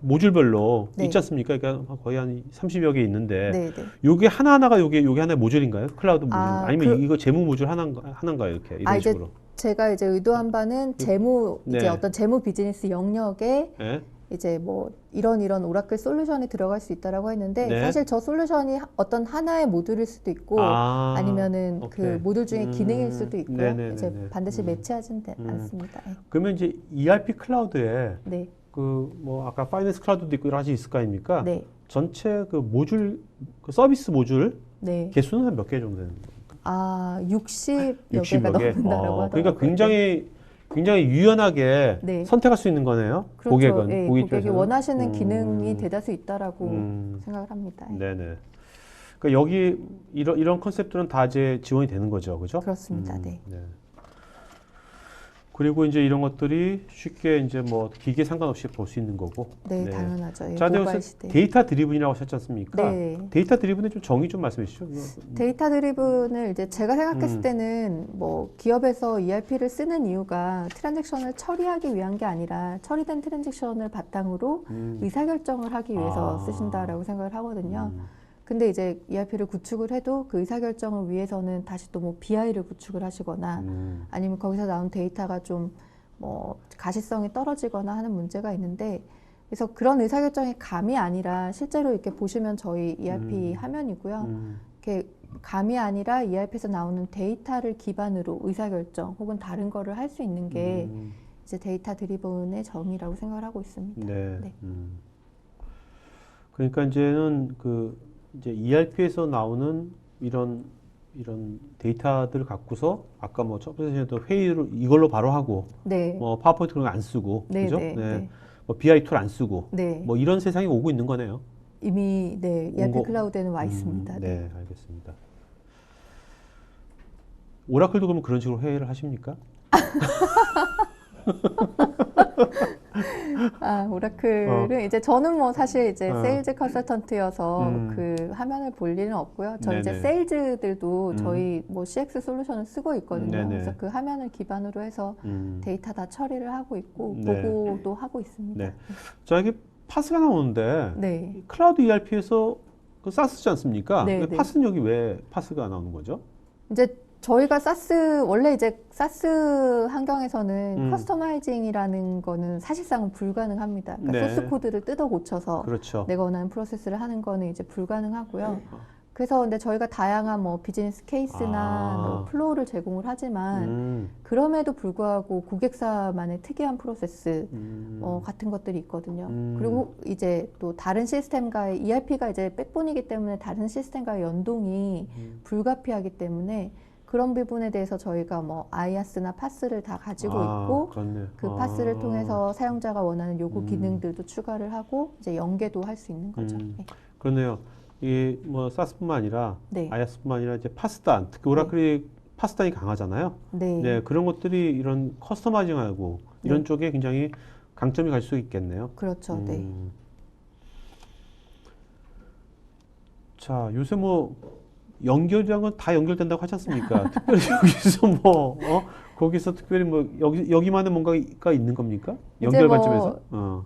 모듈별로 네. 있지 않습니까? 그러니까 거의 한 30여 개 있는데 네, 네. 요게 하나하나가 요게 하나의 모듈인가요? 클라우드 모듈? 아, 아니면 이거 재무 모듈 하나인가요? 이렇게 이런 이제 식으로. 제가 이제 의도한 바는 재무 네. 이제 어떤 재무 비즈니스 영역에 네. 이제 뭐 이런 오라클 솔루션이 들어갈 수 있다라고 했는데 네. 사실 저 솔루션이 어떤 하나의 모듈일 수도 있고 아니면은 그 오케이. 모듈 중에 기능일 수도 있고요. 네네네네. 이제 반드시 매치하진 않습니다. 예. 그러면 이제 ERP 클라우드에 네, 그 뭐 아까 파이낸스 클라우드도 있고 여러 가지 있을 거 아닙니까? 네, 전체 그 모듈 그 서비스 모듈 네. 개수는 한 몇 개 정도 되는 거예요? 60여 개가 60여 개. 넘는다라고 하더라고요. 그러니까 굉장히 유연하게 네. 선택할 수 있는 거네요. 그렇죠. 고객은 예, 고객 고객이 입장에서는. 원하시는 기능이 대다수 있다라고 음. 생각을 합니다. 예. 네네. 그러니까 여기 이런 컨셉들은 다 이제 지원이 되는 거죠, 그죠? 그렇습니다. 네. 네. 그리고 이제 이런 것들이 쉽게 이제 뭐 기계 상관없이 볼 수 있는 거고. 네, 당연하죠. 예, 자, 모바일 여기서 시대. 데이터 드리븐이라고 하셨지 않습니까? 네. 데이터 드리븐의 좀 정의 좀 말씀해 주시죠. 데이터 드리븐을 이제 제가 생각했을 때는 뭐 기업에서 ERP를 쓰는 이유가 트랜잭션을 처리하기 위한 게 아니라 처리된 트랜잭션을 바탕으로 의사결정을 하기 위해서 쓰신다라고 생각을 하거든요. 근데 이제 ERP를 구축을 해도 그 의사결정을 위해서는 다시 또 뭐 BI를 구축을 하시거나 아니면 거기서 나온 데이터가 좀 뭐 가시성이 떨어지거나 하는 문제가 있는데, 그래서 그런 의사결정이 감이 아니라 실제로 이렇게 보시면 저희 ERP 화면이고요. 이렇게 감이 아니라 ERP에서 나오는 데이터를 기반으로 의사결정 혹은 다른 거를 할 수 있는 게 이제 데이터 드리븐의 정의라고 생각을 하고 있습니다. 네. 네. 그러니까 이제는 그 이제 ERP에서 나오는 이런 데이터들을 갖고서 아까 뭐 첫 번째 도 회의를 이걸로 바로 하고 네. 뭐 파워포인트 그런 거 안 쓰고 네, 그죠? 네, 네. 뭐 BI 툴 안 쓰고 네. 뭐 이런 세상이 오고 있는 거네요. 이미 네, 온 ERP 거- 클라우드에는 와 있습니다. 네. 네, 알겠습니다. 오라클도 그러면 그런 식으로 회의를 하십니까? 아, 오라클은 이제 저는 뭐 사실 이제 어. 세일즈 컨설턴트여서 음. 그 화면을 볼 일은 없고요. 저 이제 네네. 세일즈들도 저희 뭐 CX 솔루션을 쓰고 있거든요. 네네. 그래서 그 화면을 기반으로 해서 데이터 다 처리를 하고 있고 네. 보고도 하고 있습니다. 네. 자, 이게 파스가 나오는데 네. 클라우드 ERP에서 그 사스지 않습니까? 네, 왜 네. 파스는 여기 왜 파스가 나오는 거죠? 이제 저희가 사스 원래 이제 사스 환경에서는 음. 커스터마이징이라는 거는 사실상은 불가능합니다. 그러니까 네. 소스 코드를 뜯어 고쳐서 그렇죠. 내가 원하는 프로세스를 하는 거는 이제 불가능하고요. 그래서 근데 저희가 다양한 뭐 비즈니스 케이스나 뭐 플로우를 제공을 하지만 그럼에도 불구하고 고객사만의 특이한 프로세스 같은 것들이 있거든요. 그리고 이제 또 다른 시스템과의 ERP가 이제 백본이기 때문에 다른 시스템과의 연동이 불가피하기 때문에 그런 부분에 대해서 저희가 뭐 아이아스나 파스를 다 가지고 있고 그렇네. 그 파스를 통해서 사용자가 원하는 요구 기능들도 추가를 하고 이제 연계도 할 수 있는 거죠. 네. 그렇네요. 이 뭐 사스뿐만 아니라 네. 아이아스뿐만 아니라 이제 파스단, 특히 오라클이 파스단이 강하잖아요. 네. 네, 그런 것들이 이런 커스터마이징하고 이런 네. 쪽에 굉장히 강점이 갈 수 있겠네요. 그렇죠. 네. 자, 요새 뭐 연결이란 건 다 연결된다고 하지 않습니까? 특별히 여기서 뭐 거기서 특별히 뭐 여기만의 뭔가가 있는 겁니까? 연결 뭐 관점에서?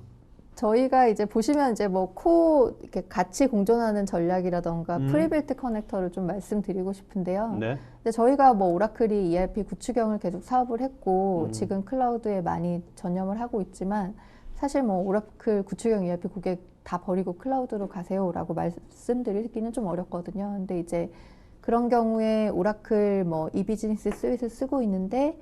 저희가 이제 보시면 이제 뭐 이렇게 같이 공존하는 전략이라던가 프리빌트 커넥터를 좀 말씀드리고 싶은데요. 네. 근데 저희가 뭐 오라클이 ERP 구축형을 계속 사업을 했고 지금 클라우드에 많이 전념을 하고 있지만 사실 뭐 오라클 구축형 ERP 고객 다 버리고 클라우드로 가세요라고 말씀드리기는 좀 어렵거든요. 근데 이제 그런 경우에 오라클 뭐 이비즈니스 스윗을 쓰고 있는데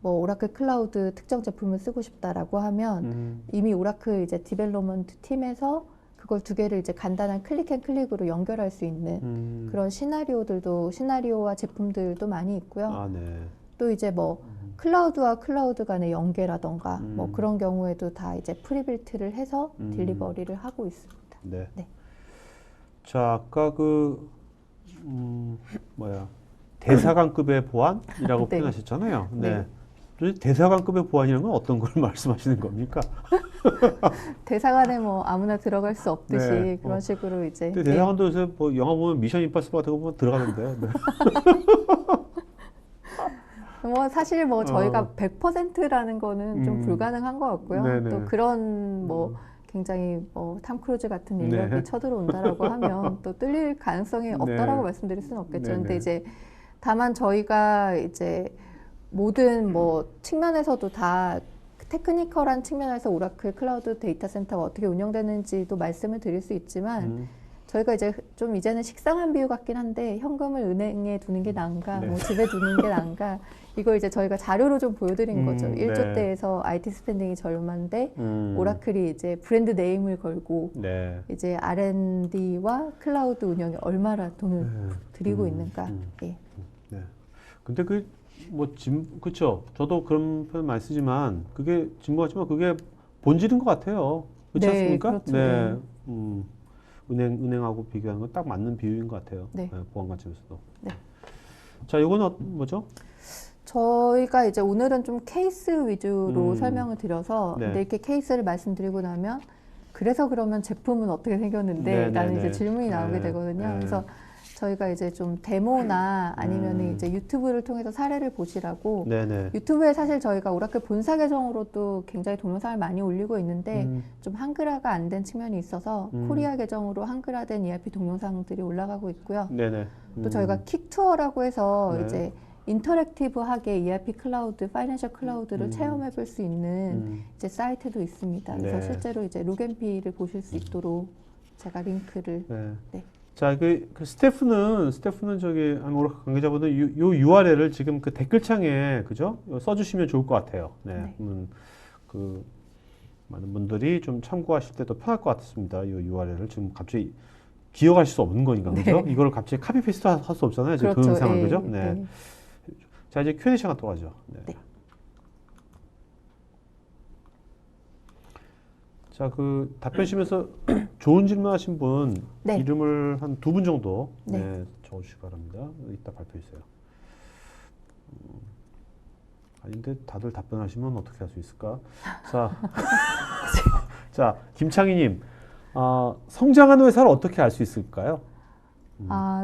뭐 오라클 클라우드 특정 제품을 쓰고 싶다라고 하면 이미 오라클 이제 디벨롭먼트 팀에서 그걸 두 개를 이제 간단한 클릭 앤 클릭으로 연결할 수 있는 그런 시나리오와 제품들도 많이 있고요. 아, 네. 또 이제 뭐 클라우드와 클라우드 간의 연계라던가 뭐 그런 경우에도 다 이제 프리빌트를 해서 딜리버리를 하고 있습니다. 네. 네. 자, 아까 대사관급의 보안이라고 네. 표현하셨잖아요. 네. 네. 대사관급의 보안이라는 건 어떤 걸 말씀하시는 겁니까? 대사관에 뭐 아무나 들어갈 수 없듯이 네. 그런 식으로 이제 근데 대사관도 요새 뭐 영화 보면 미션 임파서블 같은 거 보면 들어가는데. 네. 뭐 사실 뭐 저희가 100%라는 거는 좀 불가능한 것 같고요. 네네. 또 그런 뭐 굉장히 뭐 탐 크루즈 같은 인력이 네. 쳐들어온다라고 하면 또 뚫릴 가능성이 없다라고 네. 말씀드릴 수는 없겠죠. 네네. 근데 이제 다만 저희가 이제 모든 뭐 측면에서도 다 테크니컬한 측면에서 오라클 클라우드 데이터 센터가 어떻게 운영되는지도 말씀을 드릴 수 있지만 저희가 이제 좀 이제는 식상한 비유 같긴 한데 현금을 은행에 두는 게 나은가, 네. 뭐 집에 두는 게 나은가, 이걸 이제 저희가 자료로 좀 보여드린 거죠. 1조 네. 대에서 IT 스pen딩이 저렴한데 오라클이 이제 브랜드 네임을 걸고 네. 이제 R&D와 클라우드 운영에 얼마나 돈을 들이고 있는가. 예. 네. 근데 그쵸. 저도 그런 표현 많이 쓰지만 그게 진부하지만 그게 본질인 것 같아요. 그렇지 네, 않습니까? 그렇죠. 네. 네. 은행하고 비교하는 건 딱 맞는 비유인 것 같아요. 네. 보안 관점에서도. 네. 자, 이거는 뭐죠? 저희가 이제 오늘은 좀 케이스 위주로 설명을 드려서 네. 근데 이렇게 케이스를 말씀드리고 나면 그래서 그러면 제품은 어떻게 생겼는데 네, 라는 네, 이제 네. 질문이 나오게 네, 되거든요. 네. 그래서 저희가 이제 좀 데모나 아니면 음. 이제 유튜브를 통해서 사례를 보시라고 네네. 유튜브에 사실 저희가 오라클 본사 계정으로도 굉장히 동영상을 많이 올리고 있는데 좀 한글화가 안 된 측면이 있어서 코리아 계정으로 한글화된 ERP 동영상들이 올라가고 있고요. 네네. 또 저희가 킥투어라고 해서 네. 이제 인터랙티브하게 ERP 클라우드, 파이낸셜 클라우드를 체험해 볼 수 있는 이제 사이트도 있습니다. 그래서 네. 실제로 이제 룩앤필을 보실 수 있도록 제가 링크를 네. 네. 자, 그 스태프는 저기 오라클 관계자분들 요 URL을 지금 그 댓글창에 그죠? 써주시면 좋을 것 같아요. 네. 네. 그 많은 분들이 좀 참고하실 때 더 편할 것 같습니다. 요 URL을 지금 갑자기 기억하실 수 없는 거니까 그죠? 네. 이거를 갑자기 카피 페이스트 할 수 없잖아요. 지금 그렇죠. 동영상을 예, 그죠? 네. 네. 자, 이제 Q&A 시간 또 가죠. 네. 네. 자, 그 답변하시면서 좋은 질문하신 분 네. 이름을 한 두 분 정도 네. 네, 적어주시기 바랍니다. 이따 발표해 주세요. 아닌데 다들 답변하시면 어떻게 할 수 있을까? 자, 자 김창희님, 성장하는 회사를 어떻게 알 수 있을까요?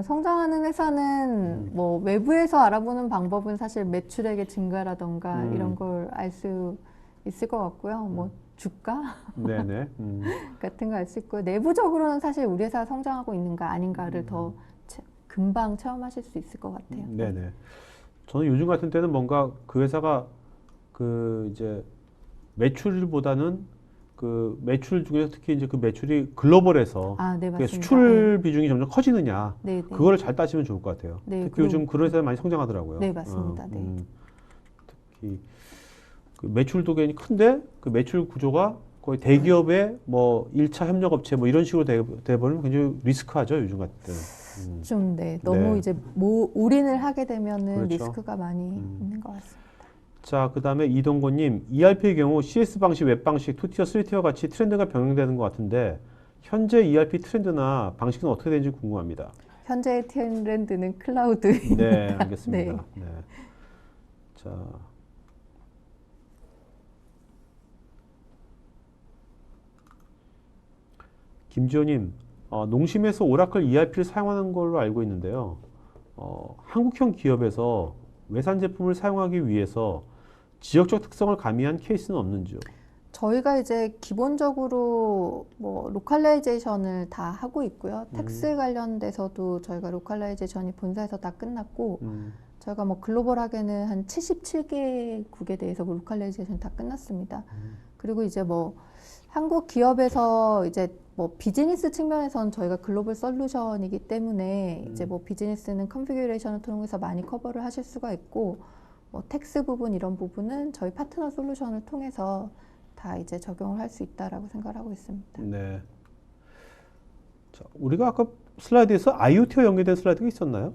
성장하는 회사는 뭐 외부에서 알아보는 방법은 사실 매출액의 증가라던가 이런 걸 알 수 있을 것 같고요. 뭐 주가 네네. 같은 거 알 수 있고요. 내부적으로는 사실 우리 회사가 성장하고 있는가 아닌가를 더 금방 체험하실 수 있을 것 같아요. 네네. 저는 요즘 같은 때는 뭔가 그 회사가 그 이제 매출보다는 그 매출 중에서 특히 이제 그 매출이 글로벌해서 네, 그게 맞습니다. 수출 비중이 점점 커지느냐 네, 네. 그거를 잘 따지면 좋을 것 같아요. 네, 특히 요즘 그런 회사가 많이 성장하더라고요. 네, 맞습니다. 네. 특히 그 매출도 굉장히 큰데 그 매출 구조가 거의 대기업의 뭐 1차 협력업체 뭐 이런 식으로 돼버리면 굉장히 리스크하죠 요즘 같은 때는. 좀 너무 네. 이제 올인을 하게 되면은 그렇죠. 리스크가 많이 있는 것 같습니다. 자, 그 다음에 이동건님, ERP의 경우 CS 방식, 웹 방식, 2티어, 3티어 같이 트렌드가 병행되는 것 같은데 현재 ERP 트렌드나 방식은 어떻게 되는지 궁금합니다. 현재의 트렌드는 클라우드입니다. 네, 알겠습니다. 네. 네. 자, 김지호님, 농심에서 오라클 ERP를 사용하는 걸로 알고 있는데요. 한국형 기업에서 외산 제품을 사용하기 위해서 지역적 특성을 가미한 케이스는 없는지요? 저희가 이제 기본적으로 뭐 로컬라이제이션을 다 하고 있고요. 텍스 관련돼서도 저희가 로컬라이제이션이 본사에서 다 끝났고 저희가 뭐 글로벌하게는 한 77개국에 대해서 로컬라이제이션 다 끝났습니다. 그리고 이제 뭐 한국 기업에서 이제 뭐 비즈니스 측면에서는 저희가 글로벌 솔루션이기 때문에 이제 뭐 비즈니스는 컨피규레이션을 통해서 많이 커버를 하실 수가 있고 뭐 텍스 부분 이런 부분은 저희 파트너 솔루션을 통해서 다 이제 적용을 할 수 있다라고 생각을 하고 있습니다. 네. 자, 우리가 아까 슬라이드에서 IoT와 연계된 슬라이드가 있었나요?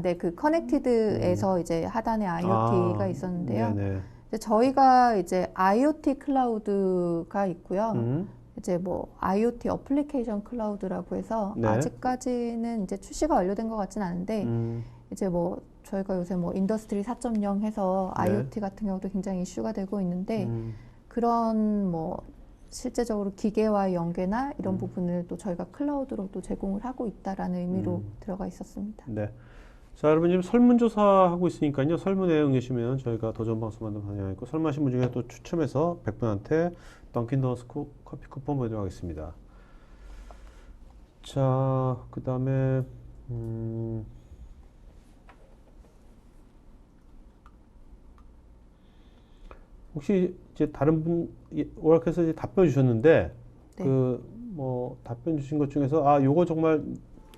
네, 그 커넥티드에서 이제 하단에 IoT가 있었는데요. 네네. 이제 저희가 이제 IoT 클라우드가 있고요. 이제 뭐 IoT 어플리케이션 클라우드라고 해서 네. 아직까지는 이제 출시가 완료된 것 같진 않은데 이제 뭐 저희가 요새 뭐 인더스트리 4.0 해서 네. IoT 같은 경우도 굉장히 이슈가 되고 있는데 그런 뭐 실제적으로 기계와의 연계나 이런 부분을 또 저희가 클라우드로 또 제공을 하고 있다라는 의미로 들어가 있었습니다. 네. 자, 여러분 지금 설문조사 하고 있으니까요. 설문에 응해주시면 저희가 더 좋은 방송 만들 반영하고 설문하신 분 중에 또 추첨해서 100분한테 던킨도너스 커피 쿠폰 보내드리도록 하겠습니다. 자, 그 다음에 혹시 이제 다른 분 오라클에서 이제 답변 주셨는데 네. 그 뭐 답변 주신 것 중에서 요거 정말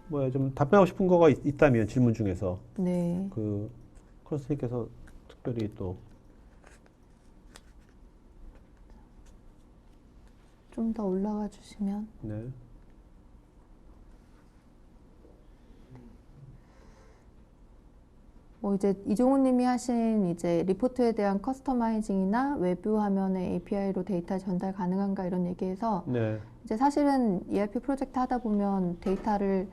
뭐야 좀 답변하고 싶은 거가 있다면 질문 중에서 네. 그 크로스님께서 특별히 또 좀 더 올라가 주시면. 네. 뭐 이제 이종훈 님이 하신 이제 리포트에 대한 커스터마이징이나 외부 화면에 API로 데이터 전달 가능한가 이런 얘기에서 네. 이제 사실은 ERP 프로젝트 하다 보면 데이터를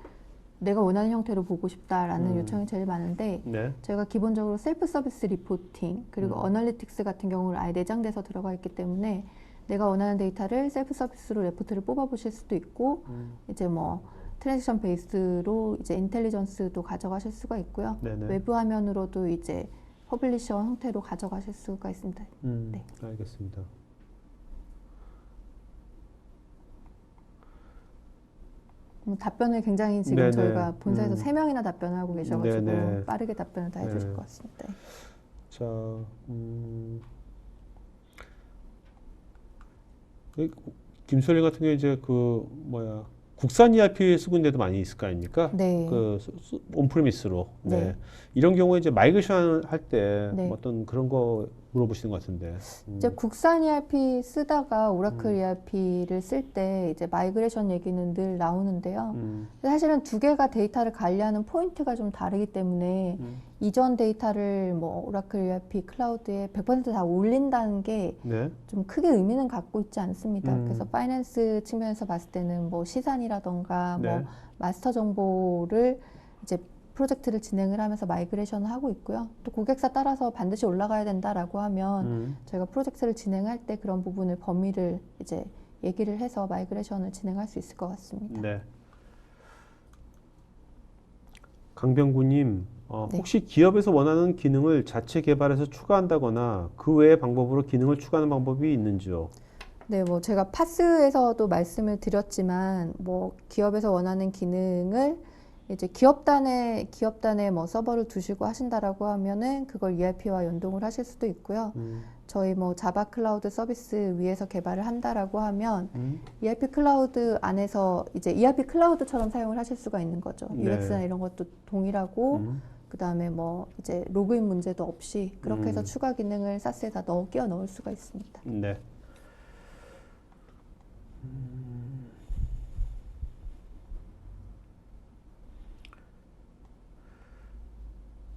내가 원하는 형태로 보고 싶다라는 요청이 제일 많은데 네. 저희가 기본적으로 셀프 서비스 리포팅 그리고 어널리틱스 같은 경우를 아예 내장돼서 들어가 있기 때문에 내가 원하는 데이터를 셀프 서비스로 레포트를 뽑아 보실 수도 있고 이제 뭐 트랜지션 베이스로 이제 인텔리전스도 가져가실 수가 있고요. 네네. 외부 화면으로도 이제 퍼블리셔 형태로 가져가실 수가 있습니다. 네. 알겠습니다. 답변을 굉장히 지금 네네. 저희가 본사에서 3명이나 답변을 하고 계셔가지고 네네. 빠르게 답변을 다 해주실 네. 것 같습니다. 자, 김솔린 같은 경우 이제 그 뭐야 국산 ERP 쓰고 있는 데도 많이 있을 거 아닙니까? 네. 그 온프리미스로. 네. 네. 이런 경우에 이제 마이그레이션 할 때 네. 어떤 그런 거 물어보시는 것 같은데. 이제 국산 ERP 쓰다가 오라클 ERP를 쓸 때 이제 마이그레이션 얘기는 늘 나오는데요. 사실은 두 개가 데이터를 관리하는 포인트가 좀 다르기 때문에 이전 데이터를 뭐 오라클 ERP 클라우드에 100%다 올린다는 게 네. 좀 크게 의미는 갖고 있지 않습니다. 음. 그래서 파이낸스 측면에서 봤을 때는 뭐 시산이라던가 네. 뭐 마스터 정보를 이제 프로젝트를 진행을 하면서 마이그레이션을 하고 있고요. 또 고객사 따라서 반드시 올라가야 된다라고 하면 저희가 프로젝트를 진행할 때 그런 부분을 범위를 이제 얘기를 해서 마이그레이션을 진행할 수 있을 것 같습니다. 네. 강병구님, 네. 혹시 기업에서 원하는 기능을 자체 개발해서 추가한다거나 그 외의 방법으로 기능을 추가하는 방법이 있는지요? 네, 뭐 제가 파스에서도 말씀을 드렸지만 뭐 기업에서 원하는 기능을 이제 기업단에 뭐 서버를 두시고 하신다라고 하면은 그걸 ERP와 연동을 하실 수도 있고요. 저희 뭐 자바 클라우드 서비스 위에서 개발을 한다라고 하면 ERP 클라우드 안에서 이제 ERP 클라우드처럼 사용을 하실 수가 있는 거죠. 네. UX나 이런 것도 동일하고 그다음에 뭐 이제 로그인 문제도 없이 그렇게 해서 추가 기능을 사스에다 끼워 넣을 수가 있습니다. 네.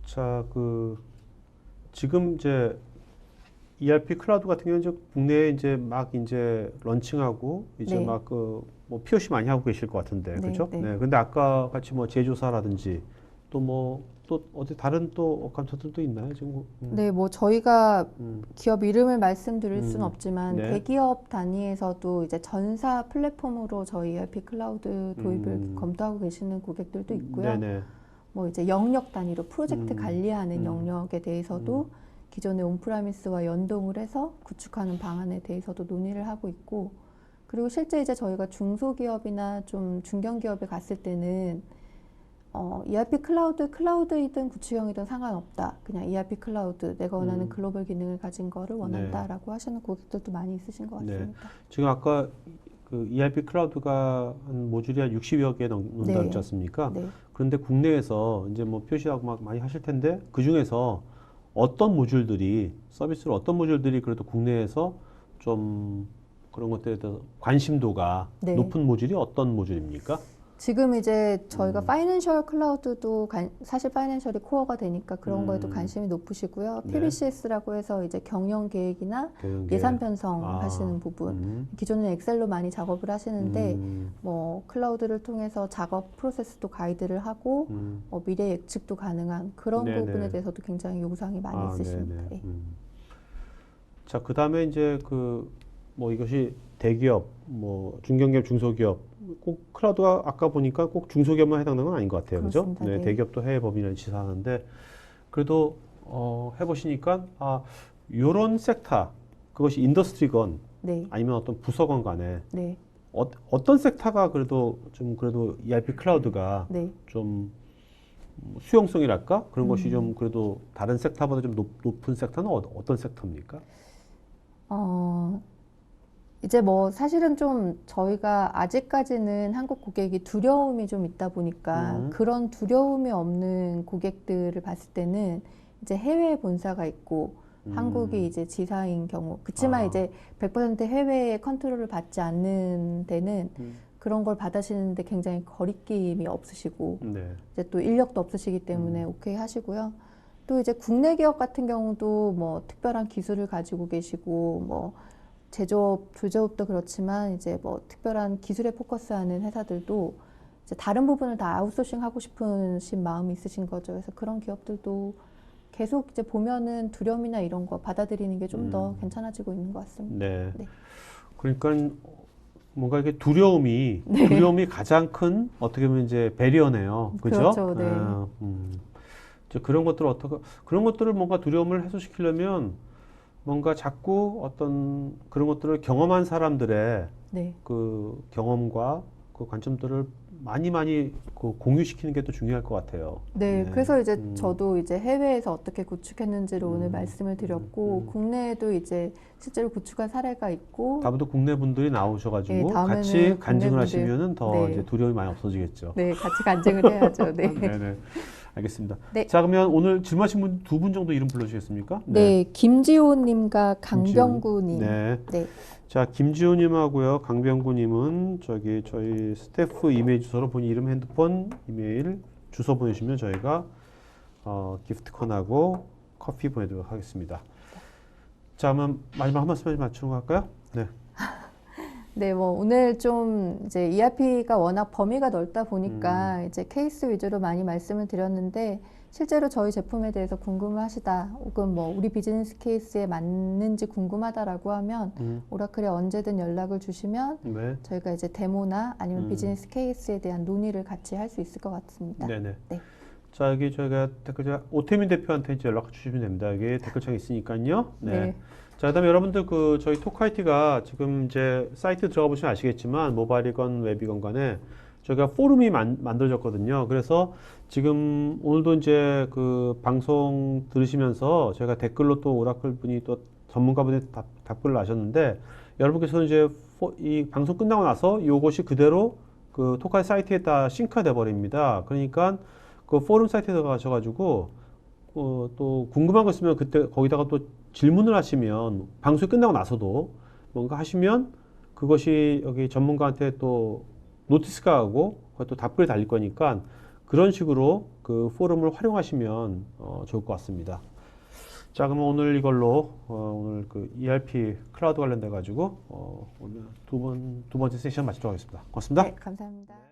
자, 지금 이제 ERP 클라우드 같은 경우는 이제 국내에 이제 막 이제 런칭하고 이제 네. 막 뭐 POC 많이 하고 계실 것 같은데, 네, 그렇죠? 네. 네. 근데 아까 같이 뭐 제조사라든지 또 어디 다른 또 업감처들도 있나요? 지금? 네, 뭐 저희가 기업 이름을 말씀드릴 수는 음. 없지만 네. 대기업 단위에서도 이제 전사 플랫폼으로 저희 ERP 클라우드 도입을 검토하고 계시는 고객들도 있고요. 네네. 뭐 이제 영역 단위로 프로젝트 관리하는 영역에 대해서도 기존의 온프라미스와 연동을 해서 구축하는 방안에 대해서도 논의를 하고 있고, 그리고 실제 이제 저희가 중소기업이나 좀 중견기업에 갔을 때는 ERP 클라우드이든 구축형이든 상관없다. 그냥 ERP 클라우드, 내가 원하는 글로벌 기능을 가진 거를 원한다라고 하시는 고객들도 많이 있으신 것 같습니다. 네. 지금 아까 그 ERP 클라우드가 한 모듈이 한 60여 개 넘는다 네. 그랬지 않습니까? 네. 그런데 국내에서 이제 뭐 표시하고 막 많이 하실 텐데 그 중에서 서비스로 어떤 모듈들이 그래도 국내에서 좀 그런 것들에 대해서 관심도가 네. 높은 모듈이 어떤 모듈입니까? 지금 이제 저희가 파이낸셜 클라우드도 사실 파이낸셜이 코어가 되니까 그런 거에도 관심이 높으시고요. 네. PBCS라고 해서 이제 경영 계획이나 경영 예산 계획. 편성 하시는 부분. 기존에는 엑셀로 많이 작업을 하시는데 뭐 클라우드를 통해서 작업 프로세스도 가이드를 하고 미래 예측도 가능한 그런 네네. 부분에 대해서도 굉장히 요구사항이 많이 있으십니다. 네네. 예. 자, 그다음에 이제 뭐 이것이 대기업, 뭐 중견기업, 중소기업, 꼭 클라우드가 아까 보니까 꼭 중소기업만 해당되는 건 아닌 것 같아요, 그죠? 그렇습니다. 네, 네. 대기업도 해외 법인을 지사하는데 그래도 해보시니까 요런 섹터, 그것이 인더스트리건 네. 아니면 어떤 부서건 간에 네. 어떤 섹터가 그래도 ERP 클라우드가 네. 좀 수용성이랄까? 그런 것이 좀 그래도 다른 섹터보다 좀 높은 섹터는 어떤 섹터입니까? 이제 뭐 사실은 좀 저희가 아직까지는 한국 고객이 두려움이 좀 있다 보니까 그런 두려움이 없는 고객들을 봤을 때는 이제 해외에 본사가 있고 한국이 이제 지사인 경우, 그치만 이제 100% 해외의 컨트롤을 받지 않는 데는 그런 걸 받으시는데 굉장히 거리낌이 없으시고 네. 이제 또 인력도 없으시기 때문에 오케이 하시고요. 또 이제 국내 기업 같은 경우도 뭐 특별한 기술을 가지고 계시고 뭐 조제업도 그렇지만 이제 뭐 특별한 기술에 포커스하는 회사들도 이제 다른 부분을 다 아웃소싱 하고 싶으신 마음이 있으신 거죠. 그래서 그런 기업들도 계속 이제 보면은 두려움이나 이런 거 받아들이는 게 좀 더 괜찮아지고 있는 것 같습니다. 네. 네. 그러니까 뭔가 이게 두려움이 가장 큰 어떻게 보면 이제 배리어네요. 그죠? 그렇죠, 네. 이제 그런 것들을 뭔가 두려움을 해소시키려면 뭔가 자꾸 어떤 그런 것들을 경험한 사람들의 네. 그 경험과 그 관점들을 많이 그 공유시키는 게 또 중요할 것 같아요. 네, 그래서 이제 음. 저도 이제 해외에서 어떻게 구축했는지를 오늘 말씀을 드렸고, 국내에도 이제 실제로 구축한 사례가 있고, 다음부터 국내 분들이 나오셔가지고 네, 다음에는 같이 국내 간증을 분들, 하시면은 더 네. 이제 두려움이 많이 없어지겠죠. 네, 같이 간증을 해야죠. 네. 네네. 알겠습니다. 네. 자, 그러면 오늘 질문하신 분 두 분 정도 이름 불러주시겠습니까? 네, 김지호님과 김지훈. 강병구님. 네. 네. 자, 김지훈님하고요, 강병구님은 저희 스태프 이메일 주소로 본인 이름, 핸드폰, 이메일 주소 보내주시면 저희가 기프트콘하고 커피 보내드리도록 하겠습니다. 자, 그러면 마지막 한 말씀 맞추는 거 할까요? 네. 네, 뭐 오늘 좀 이제 ERP가 워낙 범위가 넓다 보니까 이제 케이스 위주로 많이 말씀을 드렸는데 실제로 저희 제품에 대해서 궁금하시다 혹은 뭐 우리 비즈니스 케이스에 맞는지 궁금하다라고 하면 오라클에 언제든 연락을 주시면 네. 저희가 이제 데모나 아니면 비즈니스 케이스에 대한 논의를 같이 할 수 있을 것 같습니다. 네네. 네. 자, 여기 저희가 댓글 오태민 대표한테 이제 연락 주시면 됩니다. 여기 댓글창에 있으니까요. 네. 네. 자, 그다음에 여러분들 그 저희 토크IT가 지금 이제 사이트 들어가 보시면 아시겠지만 모바일이건 웹이건 간에 저희가 포럼이 만들어졌거든요. 그래서 지금 오늘도 이제 그 방송 들으시면서 저희가 댓글로 또 오라클 분이 또 전문가분이 답글을 하셨는데 여러분께서는 이제 이 방송 끝나고 나서 이것이 그대로 그 토크IT 사이트에다 싱크가 돼 버립니다. 그러니까 그 포럼 사이트에 들어가셔가지고 또 궁금한 거 있으면 그때 거기다가 또 질문을 하시면 방송이 끝나고 나서도 뭔가 하시면 그것이 여기 전문가한테 또 노티스가 가고 또 답글이 달릴 거니까 그런 식으로 그 포럼을 활용하시면 좋을 것 같습니다. 자, 그러면 오늘 이걸로 오늘 그 ERP 클라우드 관련돼 가지고 오늘 두 번째 세션 마치도록 하겠습니다. 고맙습니다. 네, 감사합니다.